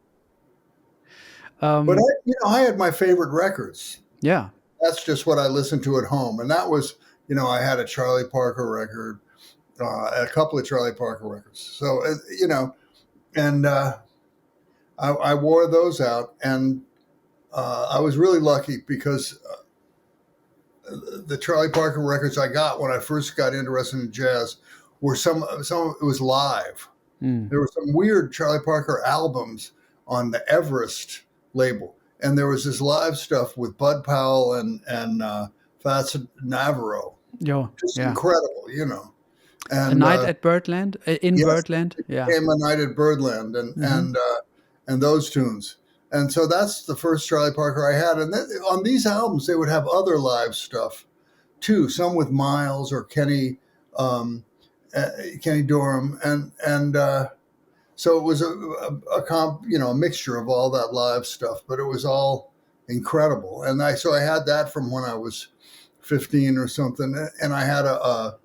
But I had my favorite records. Yeah. That's just what I listened to at home, and that was, I had a Charlie Parker record, a couple of Charlie Parker records. So and I wore those out, and I was really lucky because the Charlie Parker records I got when I first got interested in jazz were some it was live. There were some weird Charlie Parker albums on the Everest label, and there was this live stuff with Bud Powell and Fats Navarro. Yo, Just yeah. incredible, you know. And A Night at Birdland, in yes, Birdland. it Yeah. became A Night at Birdland and those tunes. And so that's the first Charlie Parker I had. And then on these albums, they would have other live stuff too. Some with Miles or Kenny Dorham, and so it was a mixture of all that live stuff. But it was all incredible. And I had that from when I was 15 or something. And I had a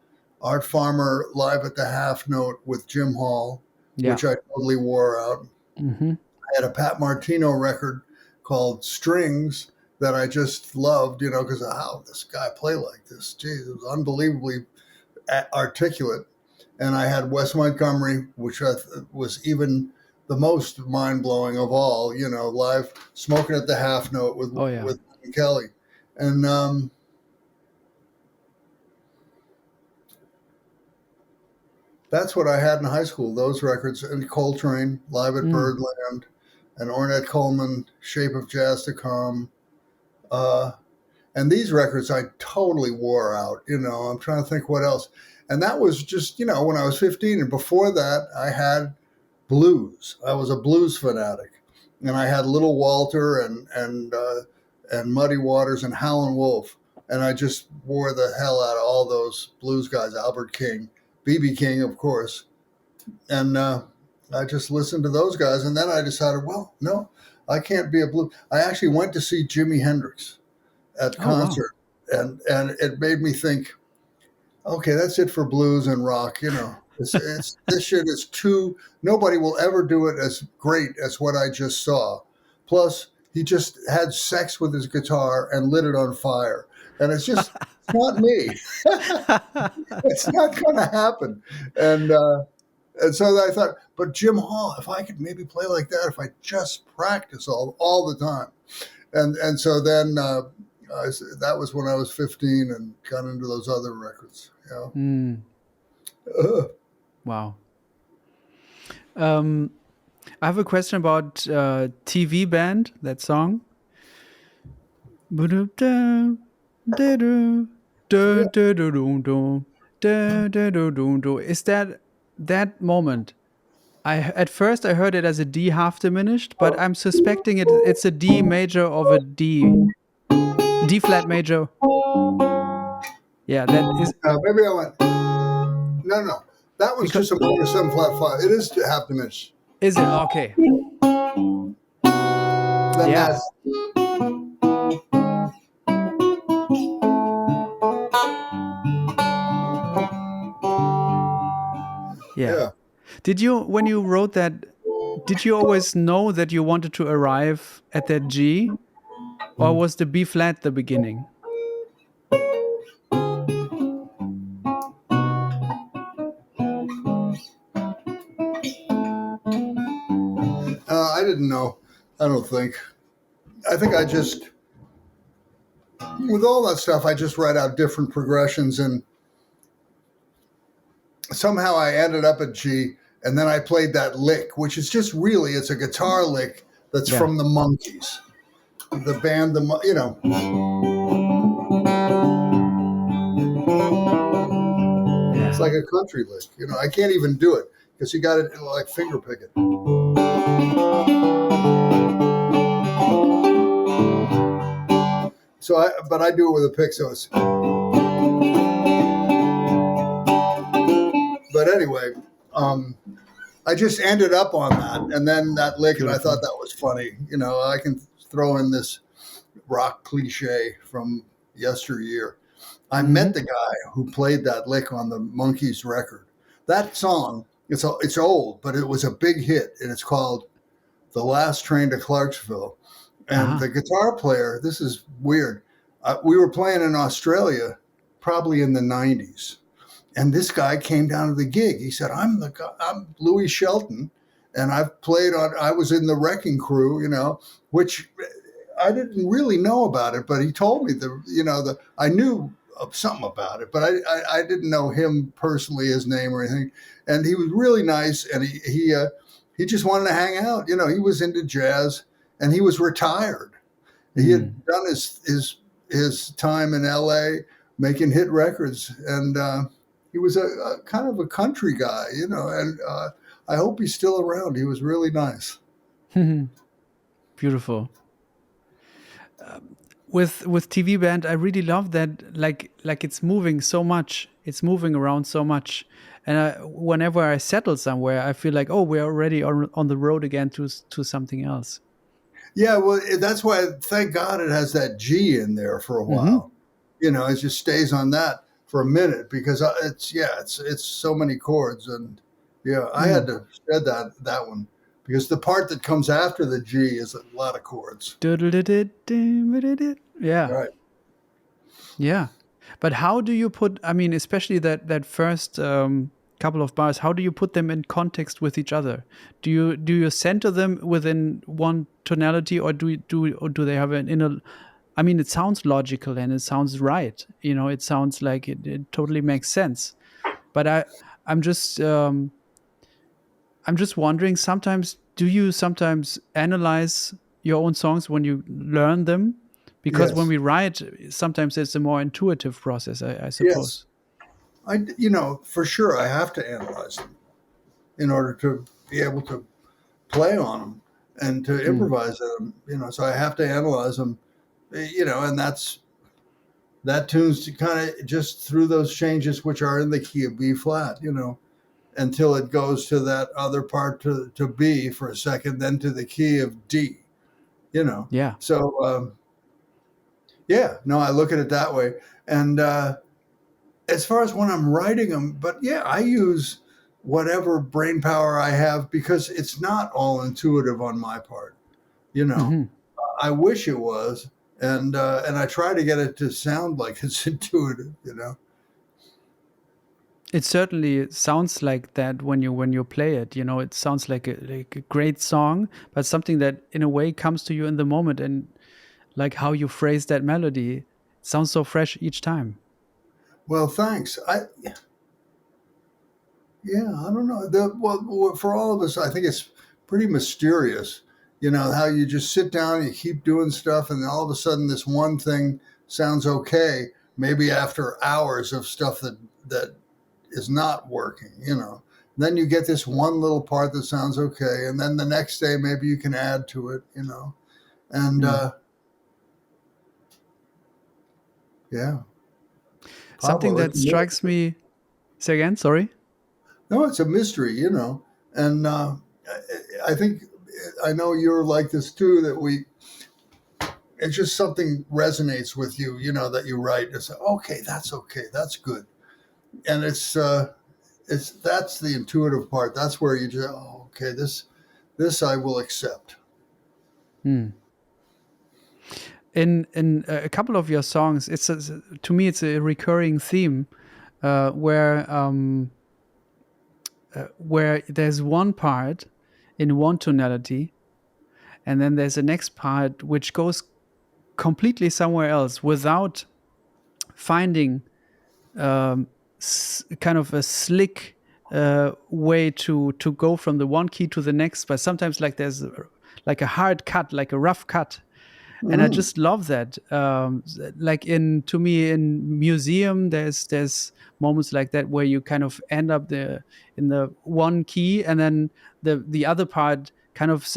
Art Farmer live at the Half Note with Jim Hall, which I totally wore out. Mm-hmm. I had a Pat Martino record called Strings that I just loved, because how this guy play like this? Geez, it was unbelievably articulate. And I had Wes Montgomery, which was even the most mind-blowing of all, live smoking at the Half Note with Kelly. And that's what I had in high school, those records, and Coltrane, Live at Birdland, and Ornette Coleman, Shape of Jazz to Come. And these records I totally wore out, I'm trying to think what else. And that was just, when I was 15. And before that, I had blues. I was a blues fanatic. And I had Little Walter and Muddy Waters and Howlin' Wolf. And I just wore the hell out of all those blues guys, Albert King, B.B. King, of course. And I just listened to those guys. And then I decided, well, no, I can't be a blues. I actually went to see Jimi Hendrix at concert. Wow. And it made me think, okay, that's it for blues and rock. It's this shit is too, nobody will ever do it as great as what I just saw. Plus, he just had sex with his guitar and lit it on fire. And it's just, it's not me. It's not going to happen. And so I thought, but Jim Hall, if I could maybe play like that, if I just practice all the time. And so then that was when I was 15 and got into those other records. Yeah. Wow. I have a question about TV Band, that song. Is that moment? At first I heard it as a D half diminished, but I'm suspecting it's a D major of a D flat major. Yeah, that is. Maybe I went. No. That was just a minor 7 flat 5. It is half diminished. Is it? Okay. Then yeah. Yeah. Did you, when you wrote that, did you always know that you wanted to arrive at that G? Or was the B flat the beginning? I didn't know. I don't think. I think I just, with all that stuff, I just write out different progressions, and somehow I ended up at G, and then I played that lick, which is just really, it's a guitar lick that's from the Monkees. The band, it's like a country lick. I can't even do it because you got to like finger pick it. But I do it with a pick, so it's. But anyway, I just ended up on that, and then that lick, and I thought that was funny. I can throw in this rock cliche from yesteryear. I met the guy who played that lick on the Monkees record. That song, it's old, but it was a big hit, and it's called "The Last Train to Clarksville." And the guitar player, this is weird. We were playing in Australia, probably in the 90s. And this guy came down to the gig. He said, I'm Louis Shelton, and I was in the Wrecking Crew, which I didn't really know about it, but he told me I knew of something about it, but I didn't know him personally, his name or anything. And he was really nice, and he just wanted to hang out. He was into jazz, and he was retired. He had done his time in L.A. making hit records, and he was a kind of a country guy, and I hope he's still around. He was really nice. Beautiful. With TV band, I really love that. Like it's moving so much. It's moving around so much. And whenever I settle somewhere, I feel like, oh, we're already on the road again to something else. Yeah, well, that's why, thank God, it has that G in there for a while. It just stays on that for a minute because it's so many chords, and I had to shed that one because the part that comes after the G is a lot of chords. Yeah. Right. Yeah. But how do you put, I mean, especially that first couple of bars, how do you put them in context with each other? Do you center them within one tonality, or do they have an inner, I mean, it sounds logical and it sounds right. It sounds like it totally makes sense. But I'm just I'm just wondering, sometimes do you sometimes analyze your own songs when you learn them? Because when Yes. we write, sometimes it's a more intuitive process, I Yes. suppose. For sure, I have to analyze them in order to be able to play on them and to Mm. improvise them. So I have to analyze them. And that tune's kind of just through those changes, which are in the key of B flat. Until it goes to that other part to B for a second, then to the key of D. Yeah. So no, I look at it that way. And as far as when I'm writing them, but I use whatever brain power I have because it's not all intuitive on my part. You know, Hmm. I wish it was, and I try to get it to sound like it's intuitive. It certainly sounds like that when you play it. It sounds like a great song, but something that in a way comes to you in the moment, and like how you phrase that melody, it sounds so fresh each time. Well, thanks. I don't know. Well, for all of us, I think it's pretty mysterious. How you just sit down, you keep doing stuff, and then all of a sudden, this one thing sounds okay. Maybe after hours of stuff that is not working. Then you get this one little part that sounds okay, and then the next day maybe you can add to it. And Mm. yeah, Something Pablo, it's that a strikes mystery. me. Say again, sorry. No, it's a mystery. And I think I know you're like this too. It's just something resonates with you. That you write. It's like, okay, that's good, and it's that's the intuitive part. That's where you just okay, this I will accept. Hmm. In a couple of your songs, to me it's a recurring theme, where there's one part in one tonality, and then there's a next part which goes completely somewhere else without finding kind of a slick way to go from the one key to the next. But sometimes like there's like a hard cut, like a rough cut, and I Mm. just love that. Like to me in museum, there's moments like that where you kind of end up in the one key, and then the other part kind of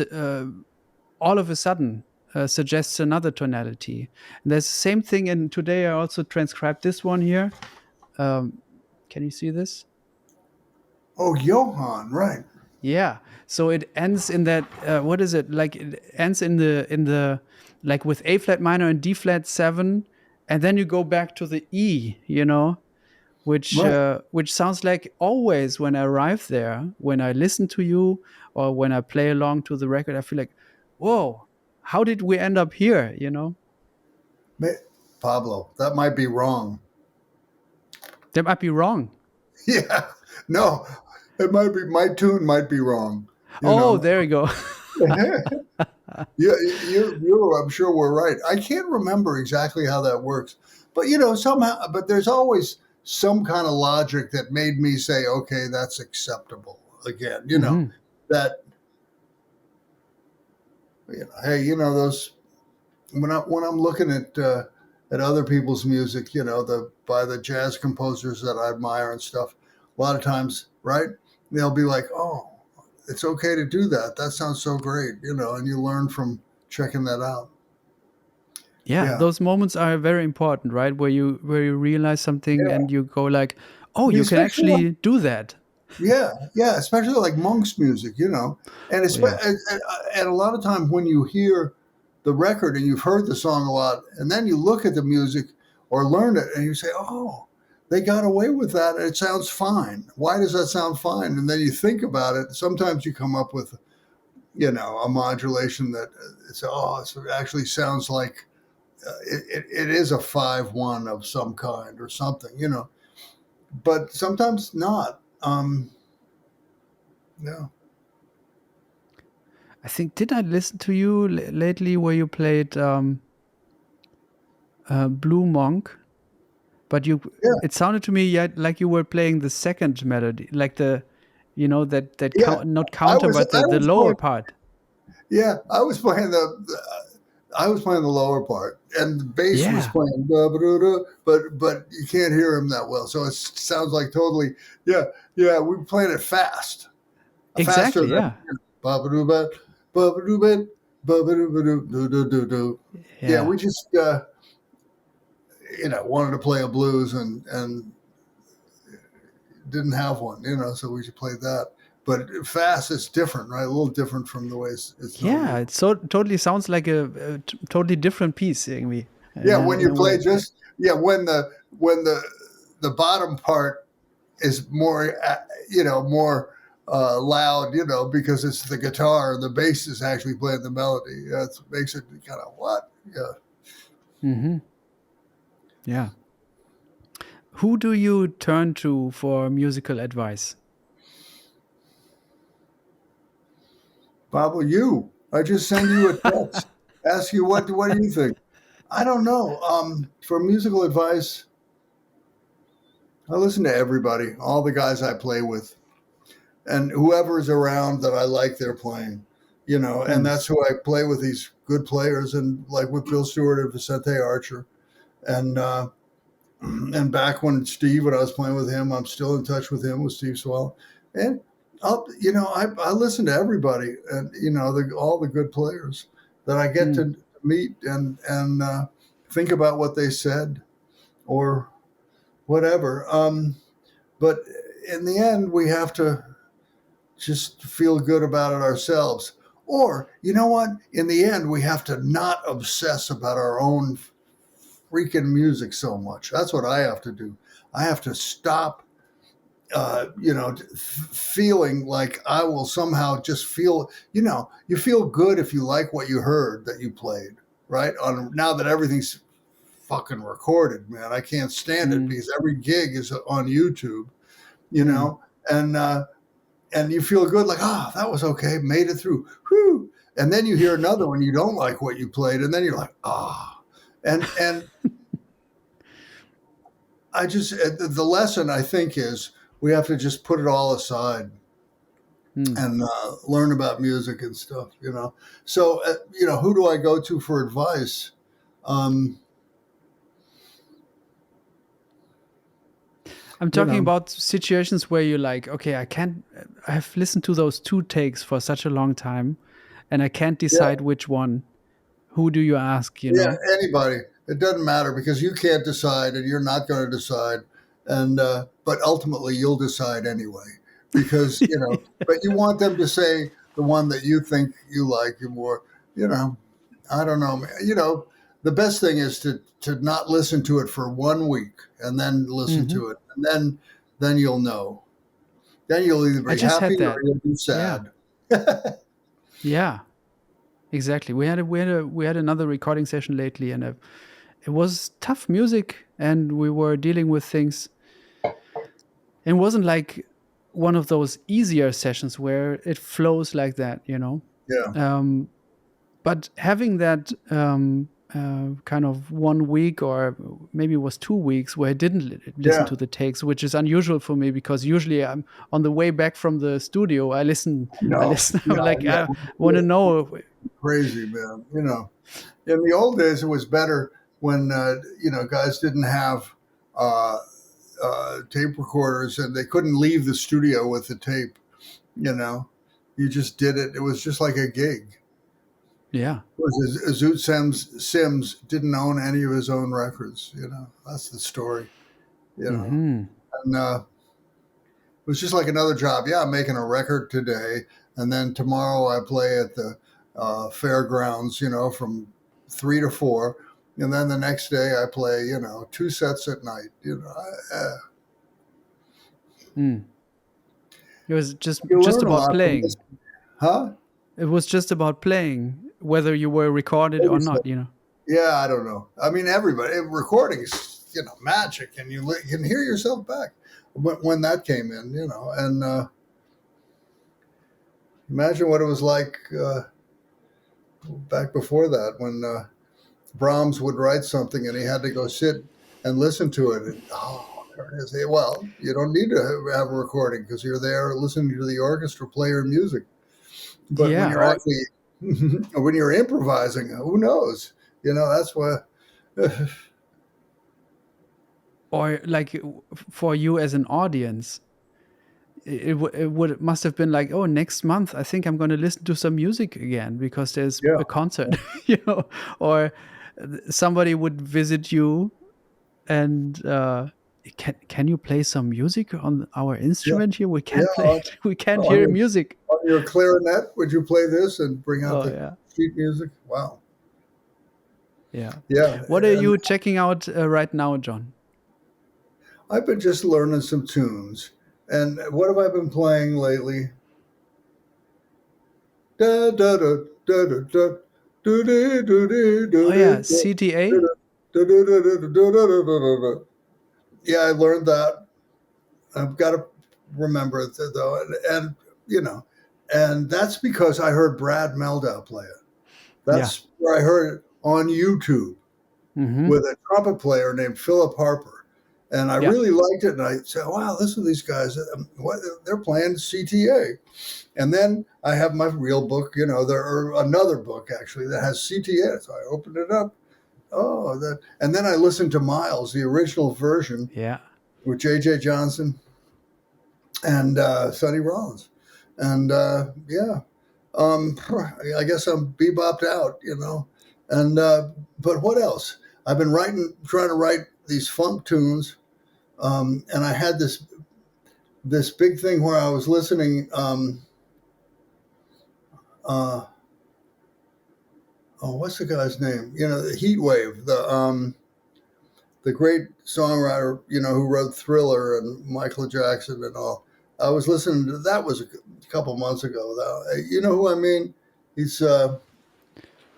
all of a sudden suggests another tonality. And there's the same thing. And today I also transcribed this one here. Um, can you see this? Oh, Johann, right? Yeah. So it ends in that. What is it like? It ends in the like with A flat minor and D flat seven, and then you go back to the E. Which Right. which sounds like always when I arrive there, when I listen to you or when I play along to the record, I feel like, whoa, how did we end up here? Pablo, that might be wrong. That might be wrong. Yeah, no, it might be my tune might be wrong. You Oh, know, there you go. You, I'm sure we're right. I can't remember exactly how that works, but somehow, but there's always some kind of logic that made me say, okay, that's acceptable again. That hey, those when I'm looking at other people's music, by the jazz composers that I admire and stuff. A lot of times, right? They'll be like, "Oh, it's okay to do that. That sounds so great," and you learn from checking that out. Yeah, Yeah, those moments are very important, right? Where you realize something yeah. and you go like, "Oh, I mean, you can especially like, actually do that." yeah, especially like Monk's music, and Oh it's yeah. and a lot of times when you hear the record and you've heard the song a lot, and then you look at the music or learn it, and you say, "Oh, they got away with that, and it sounds fine. Why does that sound fine?" And then you think about it. Sometimes you come up with, a modulation that it actually sounds like it is a 5/1 of some kind or something. But sometimes not. Yeah. I think did I listen to you lately where you played Blue Monk, but Yeah, it sounded to me yet like you were playing the second melody, like that yeah. count, not I counter, was but I the was lower playing. part. Yeah, I was playing the lower part, and the bass was Yeah, playing da-ba-da-da, but you can't hear him that well, so it sounds like totally. Yeah, yeah. We were playing it faster exactly. than Yeah, ba-ba-doo-ba, ba-ba-doo-ba, ba-ba-doo-ba-doo-doo-doo-doo. Yeah, yeah, we just wanted to play a blues and didn't have one, so we just played that. But fast is different, right? A little different from the way it's normally. yeah. It so totally sounds like a totally different piece, irgendwie, Yeah, in a when in you a play way. just when the bottom part is more more loud, because it's the guitar and the bass is actually playing the melody. Yeah, it makes it kind of what? Yeah. Hmm. Yeah. Who do you turn to for musical advice? Pablo, I just send you a text, ask you what do you think? I don't know. For musical advice, I listen to everybody, all the guys I play with, and whoever's around that I like their playing, and Hmm. that's who I play with, these good players, and like with Bill Stewart and Vicente Archer, and and back when I was playing with him, I'm still in touch with him with Steve Swell, and I listen to everybody, and all the good players that I get Hmm. to meet and think about what they said or whatever. But in the end, we have to just feel good about it ourselves. Or, you know what? In the end, we have to not obsess about our own freaking music so much. That's what I have to do. I have to stop, feeling like I will somehow just feel, you feel good if you like what you heard that you played, right? On now that everything's fucking recorded, man, I can't stand it Hmm. because every gig is on YouTube, you Hmm. know, and and you feel good, like, that was okay, made it through. Whew. And then you hear another one you don't like what you played, and then you're like, and I just the lesson I think is we have to just put it all aside Hmm. and learn about music and stuff, So who do I go to for advice? Um, I'm you talking know, about situations where you're like, okay, I can't. I've listened to those two takes for such a long time, and I can't yeah, decide which one. Who do you ask? You yeah, know? anybody. It doesn't matter because you can't decide, and you're not going to decide, and but ultimately you'll decide anyway because But you want them to say the one that you think you like more. You know, I don't know. The best thing is to not listen to it for 1 week and then listen Hmm. to it, and then you'll know. Then you'll either I be just happy had or that. you'll be Yeah. sad. Yeah. Exactly. We had another recording session lately, and it was tough music, and we were dealing with things. It wasn't like one of those easier sessions where it flows like that. Yeah. But having that kind of 1 week, or maybe it was 2 weeks, where I didn't listen Yeah. to the takes, which is unusual for me, because usually I'm on the way back from the studio. I listen. No. I'm Yeah. like, Yeah. I want to know. Crazy, man. In the old days, it was better when guys didn't have uh, tape recorders and they couldn't leave the studio with the tape. You know, you just did it. It was just like a gig. Yeah. Zoot Sims didn't own any of his own records. That's the story. Hmm. And it was just like another job. Yeah, I'm making a record today, and then tomorrow I play at the fairgrounds. From 3 to 4, and then the next day I play. 2 sets at night. Mm. It was just You just learn a about lot from this, playing. huh? It was just about playing, whether you were recorded or Maybe so. not. You know. Yeah, I don't know. I mean, everybody recordings, magic, and you can hear yourself back when that came in, and imagine what it was like back before that when Brahms would write something and he had to go sit and listen to it. And, there it is. Well, you don't need to have a recording because you're there listening to the orchestra play your music. But when Yeah. you're actually when you're improvising, who knows? That's what. Or like for you as an audience, it must have been like, oh, next month I think I'm going to listen to some music again because there's Yeah, a concert, or somebody would visit you and can you play some music on our yeah, instrument here? We yeah. can't play it. We can't On hear your music. on your clarinet, would you play this and bring out Oh the yeah, sheet music? Wow. yeah. Yeah, What are and you checking out right now, John? I've been just learning some tunes. And what have I been playing lately? Da da da da da da do do do do Oh do yeah, do CTA. do. Yeah, I learned that. I've got to remember it though, and you know, and that's because I heard Brad Meldau play it. Yeah. That's where I heard it on YouTube Mm-hmm. with a trumpet player named Philip Harper. And I Yeah. really liked it. And I said, wow, listen to these guys. They're playing CTA. And then I have my real book, there are another book actually that has CTA. So I opened it up. Oh, that. And then I listened to Miles, the original version Yeah. with J.J. Johnson and Sonny Rollins. And yeah, I guess I'm bebopped out, And but what else? I've been trying to write these funk tunes, and I had this big thing where I was listening. What's the guy's name? The Heat Wave, the great songwriter, who wrote Thriller and Michael Jackson and all. I was listening to that was a couple months ago. Though, you know who I mean? He's Who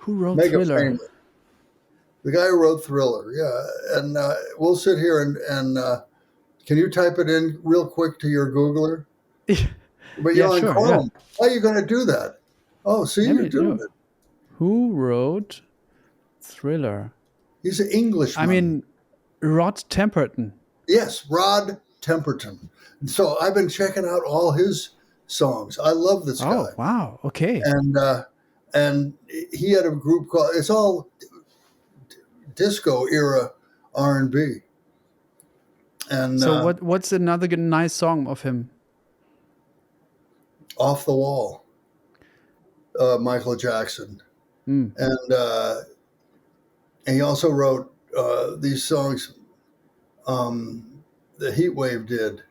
wrote mega Thriller? famous. The guy who wrote Thriller, yeah. And we'll sit here and can you type it in real quick to your Googler? But Yeah, you're on sure. Yeah. Chrome. How are you going to do that? Oh, see, Let you're me doing know. it. Who wrote Thriller? He's an I Englishman. mean, Rod Temperton. Yes, Rod Temperton. And so I've been checking out all his songs. I love this guy. Oh, wow. Okay. And he had a group called, it's all disco era R&B. And So what's another nice song of him? Off the Wall, Michael Jackson. Mm. And he also wrote these songs the Heat Wave did.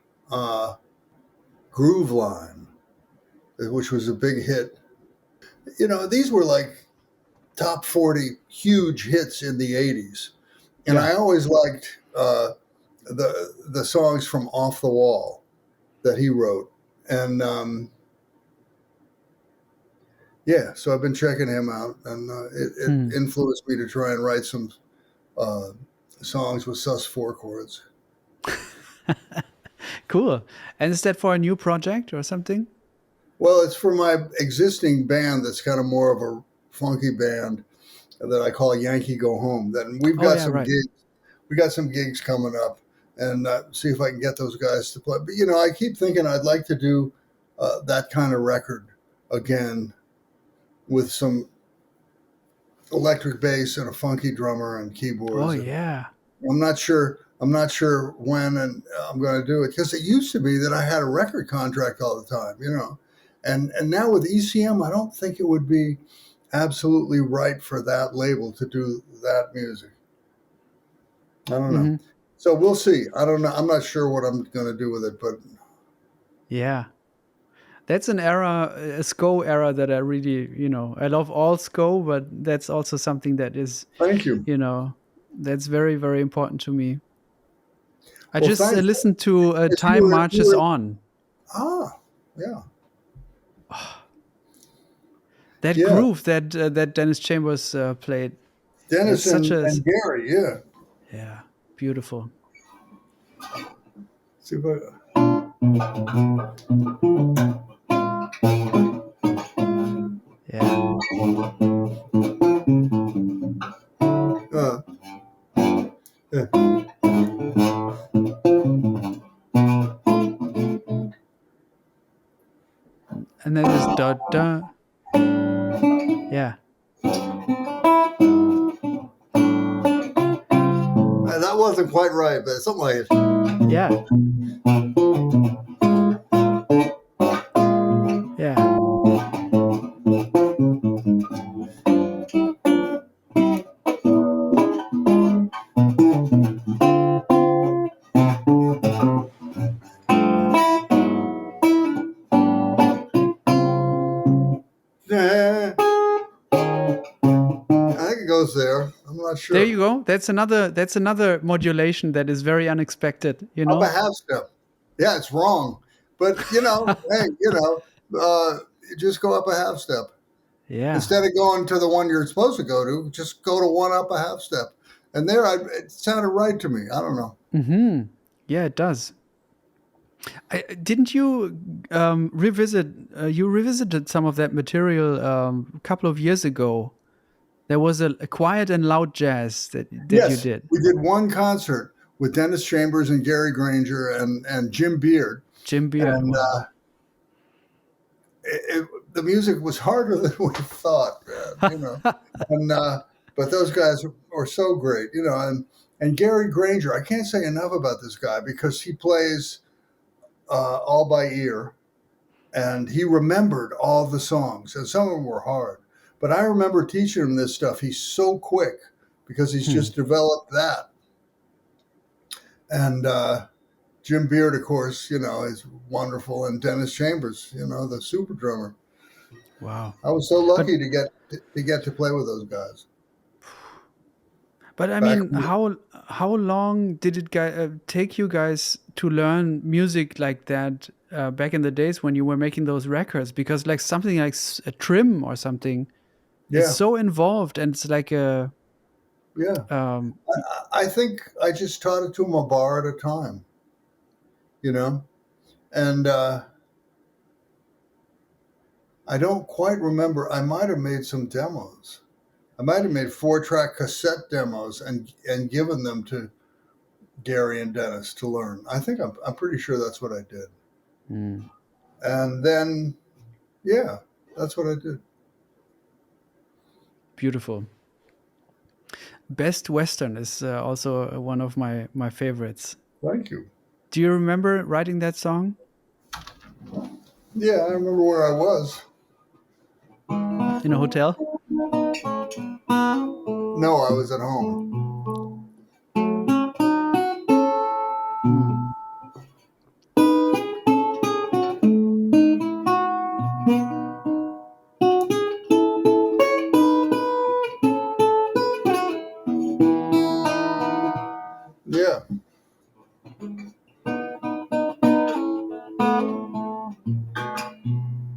Groove Line, which was a big hit. These were like top 40 huge hits in the 80s. And Yeah. I always liked the songs from Off the Wall that he wrote. And yeah, so I've been checking him out, and it influenced me to try and write some songs with sus4 chords. Cool. And is that for a new project or something? Well, it's for my existing band that's kind of more of a funky band that I call Yankee Go Home. Then we've Oh got yeah, some right. gigs. We got some gigs coming up, and see if I can get those guys to play. But I keep thinking I'd like to do that kind of record again with some electric bass and a funky drummer and Oh keyboards. And yeah. I'm not sure. I'm not sure when and I'm going to do it because it used to be that I had a record contract all the time, and now with ECM, I don't think it would be absolutely right for that label to do that music. I don't know. Hmm. So we'll see. I don't know. I'm not sure what I'm going to do with it, but Yeah. That's an era, a SCO era that I really, I love all SCO, but that's also something that is, thank you. that's very, very important to me. I Well, just thanks. listened to If Time Marches On. yeah, That yeah. groove that Dennis Chambers played. That's Dennis such and, a, and Gary, yeah. yeah, beautiful. See if Yeah. yeah. And then there's da da. Yeah. That wasn't quite right, but something like it. Yeah. Yeah. Yeah. I think it goes there. I'm not There sure. you go. That's another modulation that is very unexpected, Up a half step. Yeah, it's wrong, but hey, just go up a half step Yeah. instead of going to the one you're supposed to go to. Just go to one up a half step, and it sounded right to me. I don't know. Mhm. Yeah, it does. Didn't you revisit? You revisited some of that material a couple of years ago. There was a quiet and loud jazz that you Yes, did. we did one concert with Dennis Chambers and Gary Granger and Jim Beard, Jim Beard. and Wow. the music was harder than we thought, and but those guys are so great, and Gary Granger. I can't say enough about this guy because he plays all by ear, and he remembered all the songs, and some of them were hard. But I remember teaching him this stuff. He's so quick because he's Hmm. just developed that. And Jim Beard, of course, is wonderful, and Dennis Chambers, the super drummer. Wow. I was so But lucky to play with those guys but I back. mean, how long did it take you guys to learn music like that back in the days when you were making those records? Because like something like a trim or something is Yeah, so involved, and it's like a yeah. um, I think I just taught it to them a bar at a time, and I don't quite remember. I might have made some demos. I might have made 4-track cassette demos and given them to Gary and Dennis to learn. I think I'm pretty sure that's what I did. mm, And then, yeah, that's what I did. beautiful. Best Western is also one of my favorites. Thank you. Do you remember writing that song? Yeah, I remember where I was. In a hotel? No, I was at home. Mm. Yeah.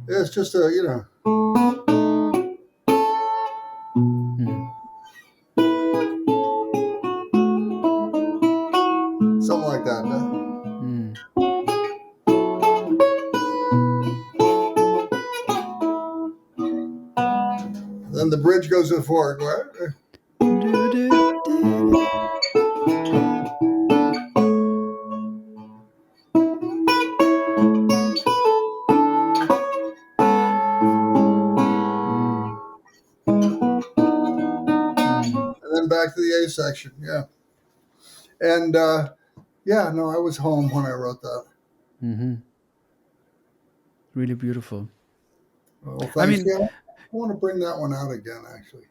Yeah, it's just Mm. something like that. Huh? Mm. Then the bridge goes to the fork. Do, do, do. Mm, mm, And then back to the A section. Yeah. And yeah, no, I was home when I wrote that. mm-hmm. Really beautiful. Well, I thanks. mean, Yeah, I want to bring that one out again, actually.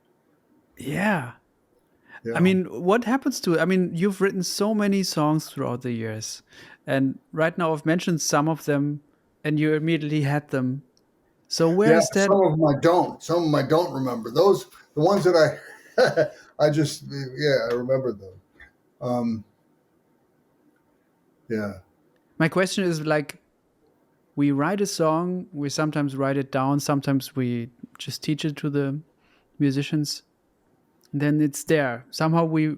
yeah. I Yeah. mean, what happens to it? I mean, you've written so many songs throughout the years, and right now I've mentioned some of them, and you immediately had them. So where Yeah, is that? some of them I don't. Some of them I don't remember. Those, the ones that I just, yeah, I remember them. Um, yeah. My question is like, we write a song, we sometimes write it down, sometimes we just teach it to the musicians, and then it's there. Somehow we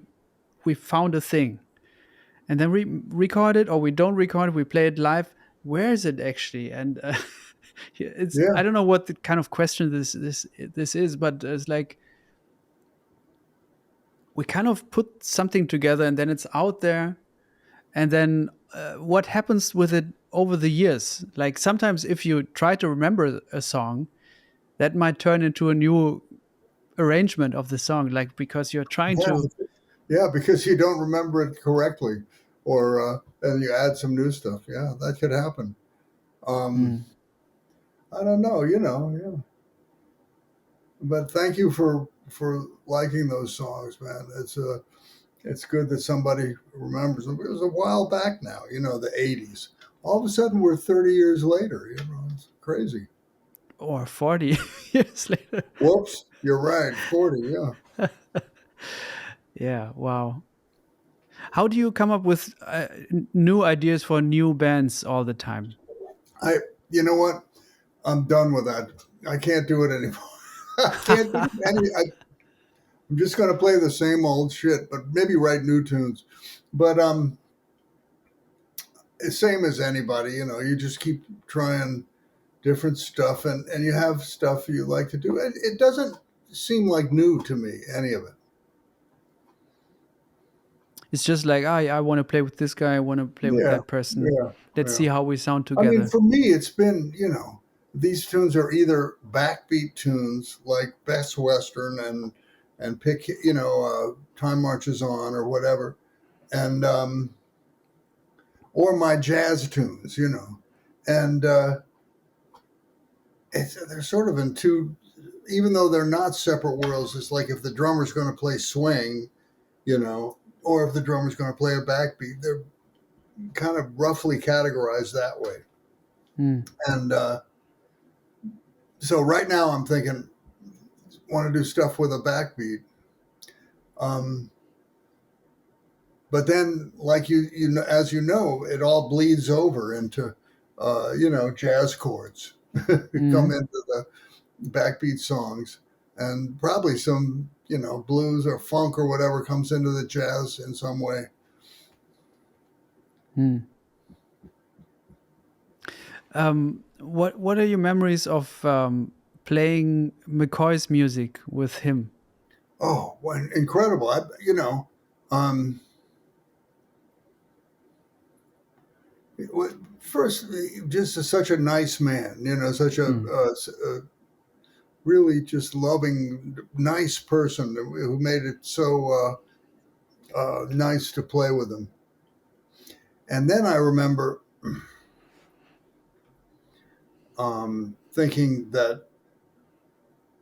found a thing, and then we record it, or we don't record it. We play it live. Where is it actually? And it's Yeah. I don't know what the kind of question this is, but it's like we kind of put something together, and then it's out there, and then what happens with it over the years? Like sometimes if you try to remember a song, that might turn into a new arrangement of the song, like because you're trying Yeah. to. Yeah, because you don't remember it correctly, or and you add some new stuff. Yeah, that could happen. Um, Mm. I don't know, yeah. But thank you for liking those songs, man. It's good that somebody remembers them. It was a while back now, the '80s. All of a sudden, we're 30 years later. It's crazy. Or 40 years later. Whoops, you're right. 40, yeah. Yeah, wow. How do you come up with new ideas for new bands all the time? I, you know what? I'm done with that. I can't do it anymore. I can't do I'm just going to play the same old shit, but maybe write new tunes. But it's same as anybody, you just keep trying different stuff, and you have stuff you like to do. It doesn't seem like new to me, any of it. It's just like, I want to play with this guy, I want to play with Yeah, that person. yeah, Let's yeah. see how we sound I mean, together. for me, it's been, these tunes are either backbeat tunes like Best Western and pick, Time Marches On or whatever, and or my jazz tunes, and they're sort of in two, even though they're not separate worlds. It's like if the drummer's going to play swing, or if the drummer's going to play a backbeat, they're kind of roughly categorized that way. Mm. And so right now I'm thinking, want to do stuff with a backbeat. Um, but then, like as you know, it all bleeds over into, jazz chords come Mm. into the backbeat songs, and probably some, blues or funk or whatever comes into the jazz in some way. Mm. What are your memories of playing McCoy's music with him? Oh, incredible! Um, first, just such a nice man, such Mm. a really just loving, nice person who made it so nice to play with him. And then I remember thinking that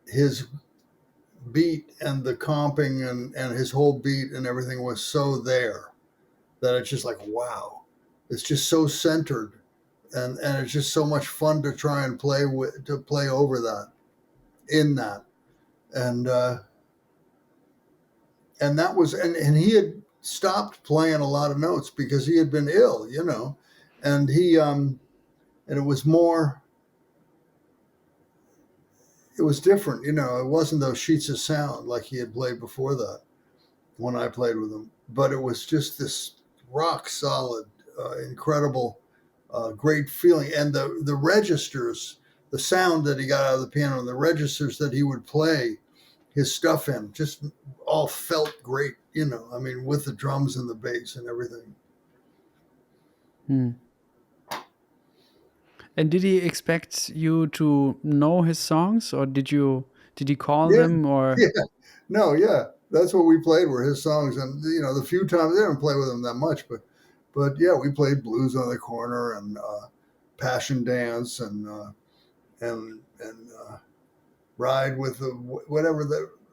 his beat and the comping and his whole beat and everything was so there that it's just like, wow, it's just so centered, and it's just so much fun to try and play over that in that. And uh and that was, and he had stopped playing a lot of notes because he had been ill, and he and it was more, it was different, it wasn't those sheets of sound like he had played before that when I played with him, but it was just this rock solid, incredible, great feeling. And the registers, the sound that he got out of the piano, and the registers that he would play, his stuff in. Just all felt great, I mean, with the drums and the bass and everything. Hmm. And did he expect you to know his songs, or did he call Yeah, them, or? yeah. No, yeah. That's what we played were his songs. And, the few times I didn't play with him that much, but yeah, we played Blues on the Corner and Passion Dance and Ride with the whatever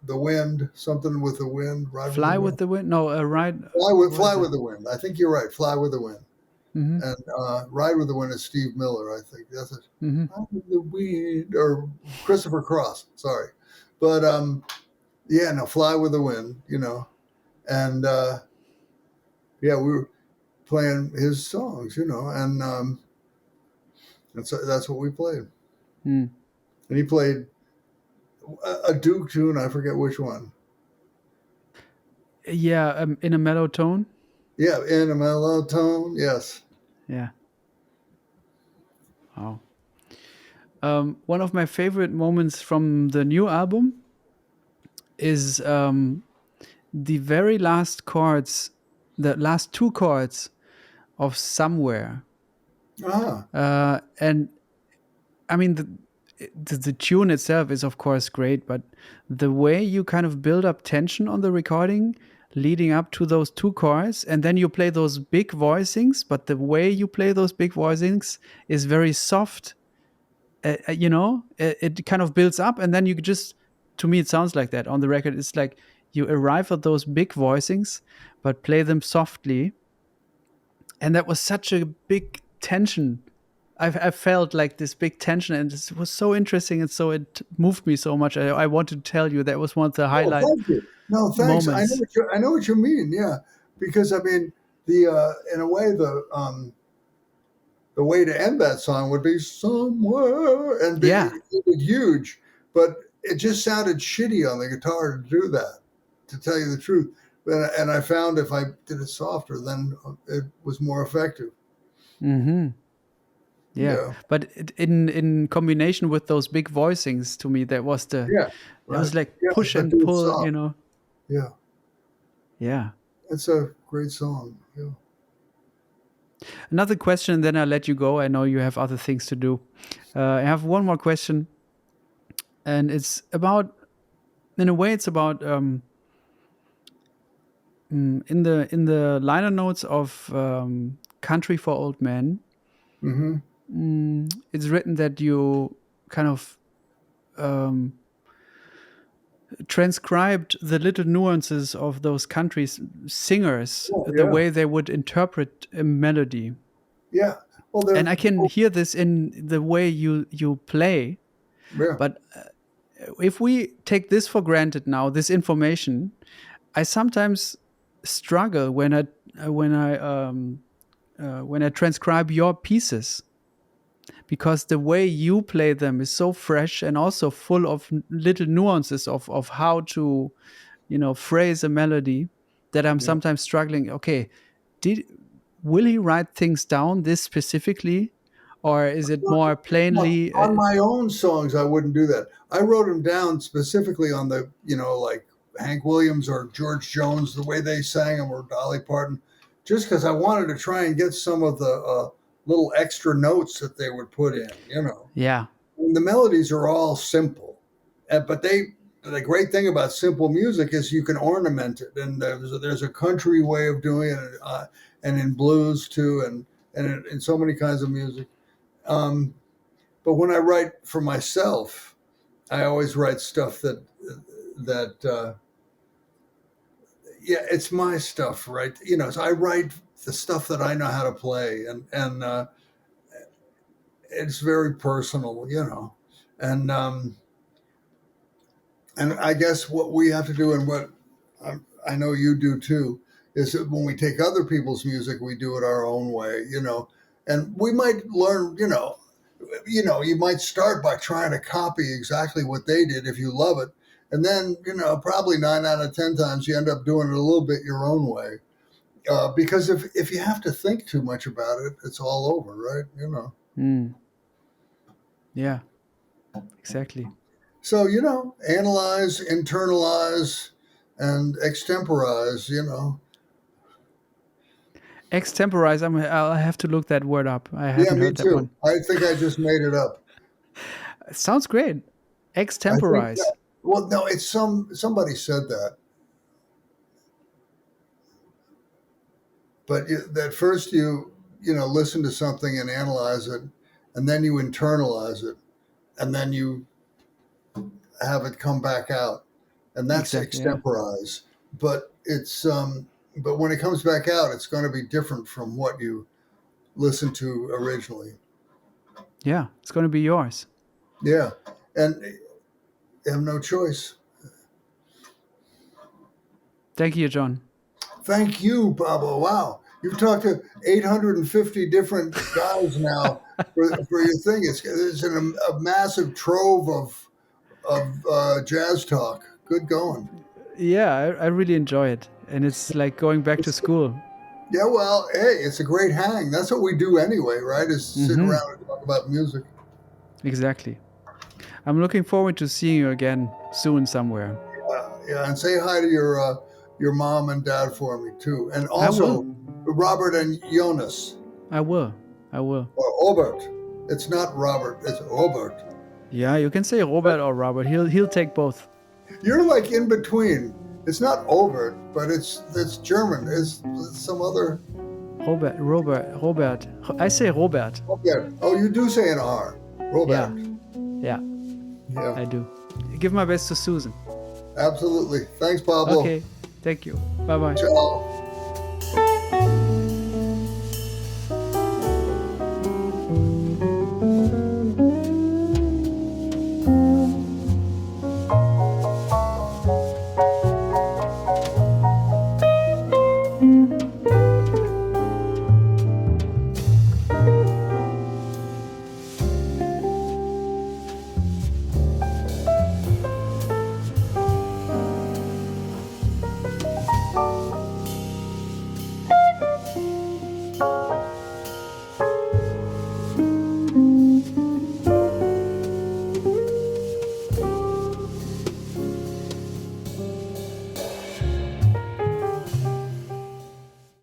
the wind, something with the wind, Ride with the Fly with Wind. the Wind? No, right. What Fly is it? with the Wind. I think you're right. Fly with the Wind. Mm-hmm. And Ride with the Wind is Steve Miller, I think. That's it. Mm-hmm. Ride with the Wind, or Christopher Cross. Sorry, but yeah, no, Fly with the Wind. And yeah, we were playing his songs, and so that's what we played. Mm. And he played a Duke tune. I forget which one. Yeah, in a mellow tone. Yeah, in a mellow tone. Yes. Yeah. Wow. One of my favorite moments from the new album is the very last chords, the last two chords of Somewhere. Ah, And I mean, the tune itself is, of course, great, but the way you kind of build up tension on the recording leading up to those two chords, and then you play those big voicings, but the way you play those big voicings is very soft. It kind of builds up, and then you just, to me, it sounds like that on the record. It's like you arrive at those big voicings, but play them softly. And that was such a big tension. I felt like this big tension, and it was so interesting, and so it moved me so much. I wanted to tell you that was one of the oh, highlight thank you. No, thanks. moments. I know what you mean. Yeah, because I mean, in a way, the way to end that song would be somewhere and be Yeah. huge, but it just sounded shitty on the guitar to do that. To tell you the truth, and I found if I did it softer, then it was more effective. Mm-hmm. Yeah, Yeah, but in combination with those big voicings, to me, yeah, it right. was like Yeah, push but and do it pull. soft. Yeah, Yeah. it's a great song. Yeah. Another question, then I'll let you go. I know you have other things to do. I have one more question, and it's about, in a way, it's about in the liner notes of "Country for Old Men." Mm-hmm. It's written that you kind of um, transcribed the little nuances of those country singers, Oh, the yeah, way they would interpret a melody. yeah. Well, And I can hear this in the way you play. yeah, But if we take this for granted now, this information, I sometimes struggle when I transcribe your pieces, because the way you play them is so fresh and also full of little nuances of how to, phrase a melody, that I'm yeah. sometimes struggling. Okay, did will he write things down this specifically, or is it more plainly? On my own songs, I wouldn't do that. I wrote them down specifically on the, like Hank Williams or George Jones, the way they sang them, or Dolly Parton, just because I wanted to try and get some of the little extra notes that they would put in. Yeah, And the melodies are all simple, but the great thing about simple music is you can ornament it, and there's a country way of doing it, and in blues too, and in so many kinds of music. Um, but when I write for myself, I always write stuff that yeah, it's my stuff, right? So I write the stuff that I know how to play, and it's very personal. And and I guess what we have to do, and what I know you do too, is that when we take other people's music, we do it our own way. And we might learn, you might start by trying to copy exactly what they did if you love it. And then, probably 9 out of 10 times you end up doing it a little bit your own way. Because if you have to think too much about it, it's all over, right? mm, yeah, exactly. So, analyze, internalize, and extemporize, Extemporize. I'll have to look that word up. I Yeah, haven't me heard that too. one. I think I just made it up. Sounds great. I think Extemporize. well, no, it's somebody said that. But that first listen to something and analyze it, and then you internalize it, and then you have it come back out, and that's Exactly. Yeah. extemporize. But but when it comes back out, it's going to be different from what you listened to originally. Yeah. It's going to be yours. Yeah, and you have no choice. Thank you, John. Thank you, Pablo. Wow, you've talked to 850 different guys now for your thing. It's a massive trove of jazz talk. Good going. Yeah, I really enjoy it. And it's like going back to school. Yeah, well, hey, it's a great hang. That's what we do anyway, right? Is sit Hmm. around and talk about music. Exactly. I'm looking forward to seeing you again soon somewhere. Yeah, and say hi to your mom and dad for me too, and I will. also Robert and Jonas I will. I will. or Obert. It's not Robert. It's Obert. Yeah, you can say Robert or Robert. He'll take both. You're like in between. It's not Obert, but it's German. It's some other. Robert. I say Robert. Okay. Oh, you do say an R. Robert. Yeah, Yeah. I do. Give my best to Susan. Absolutely. Thanks, Pablo. Okay. Thank you. Bye bye. Ciao.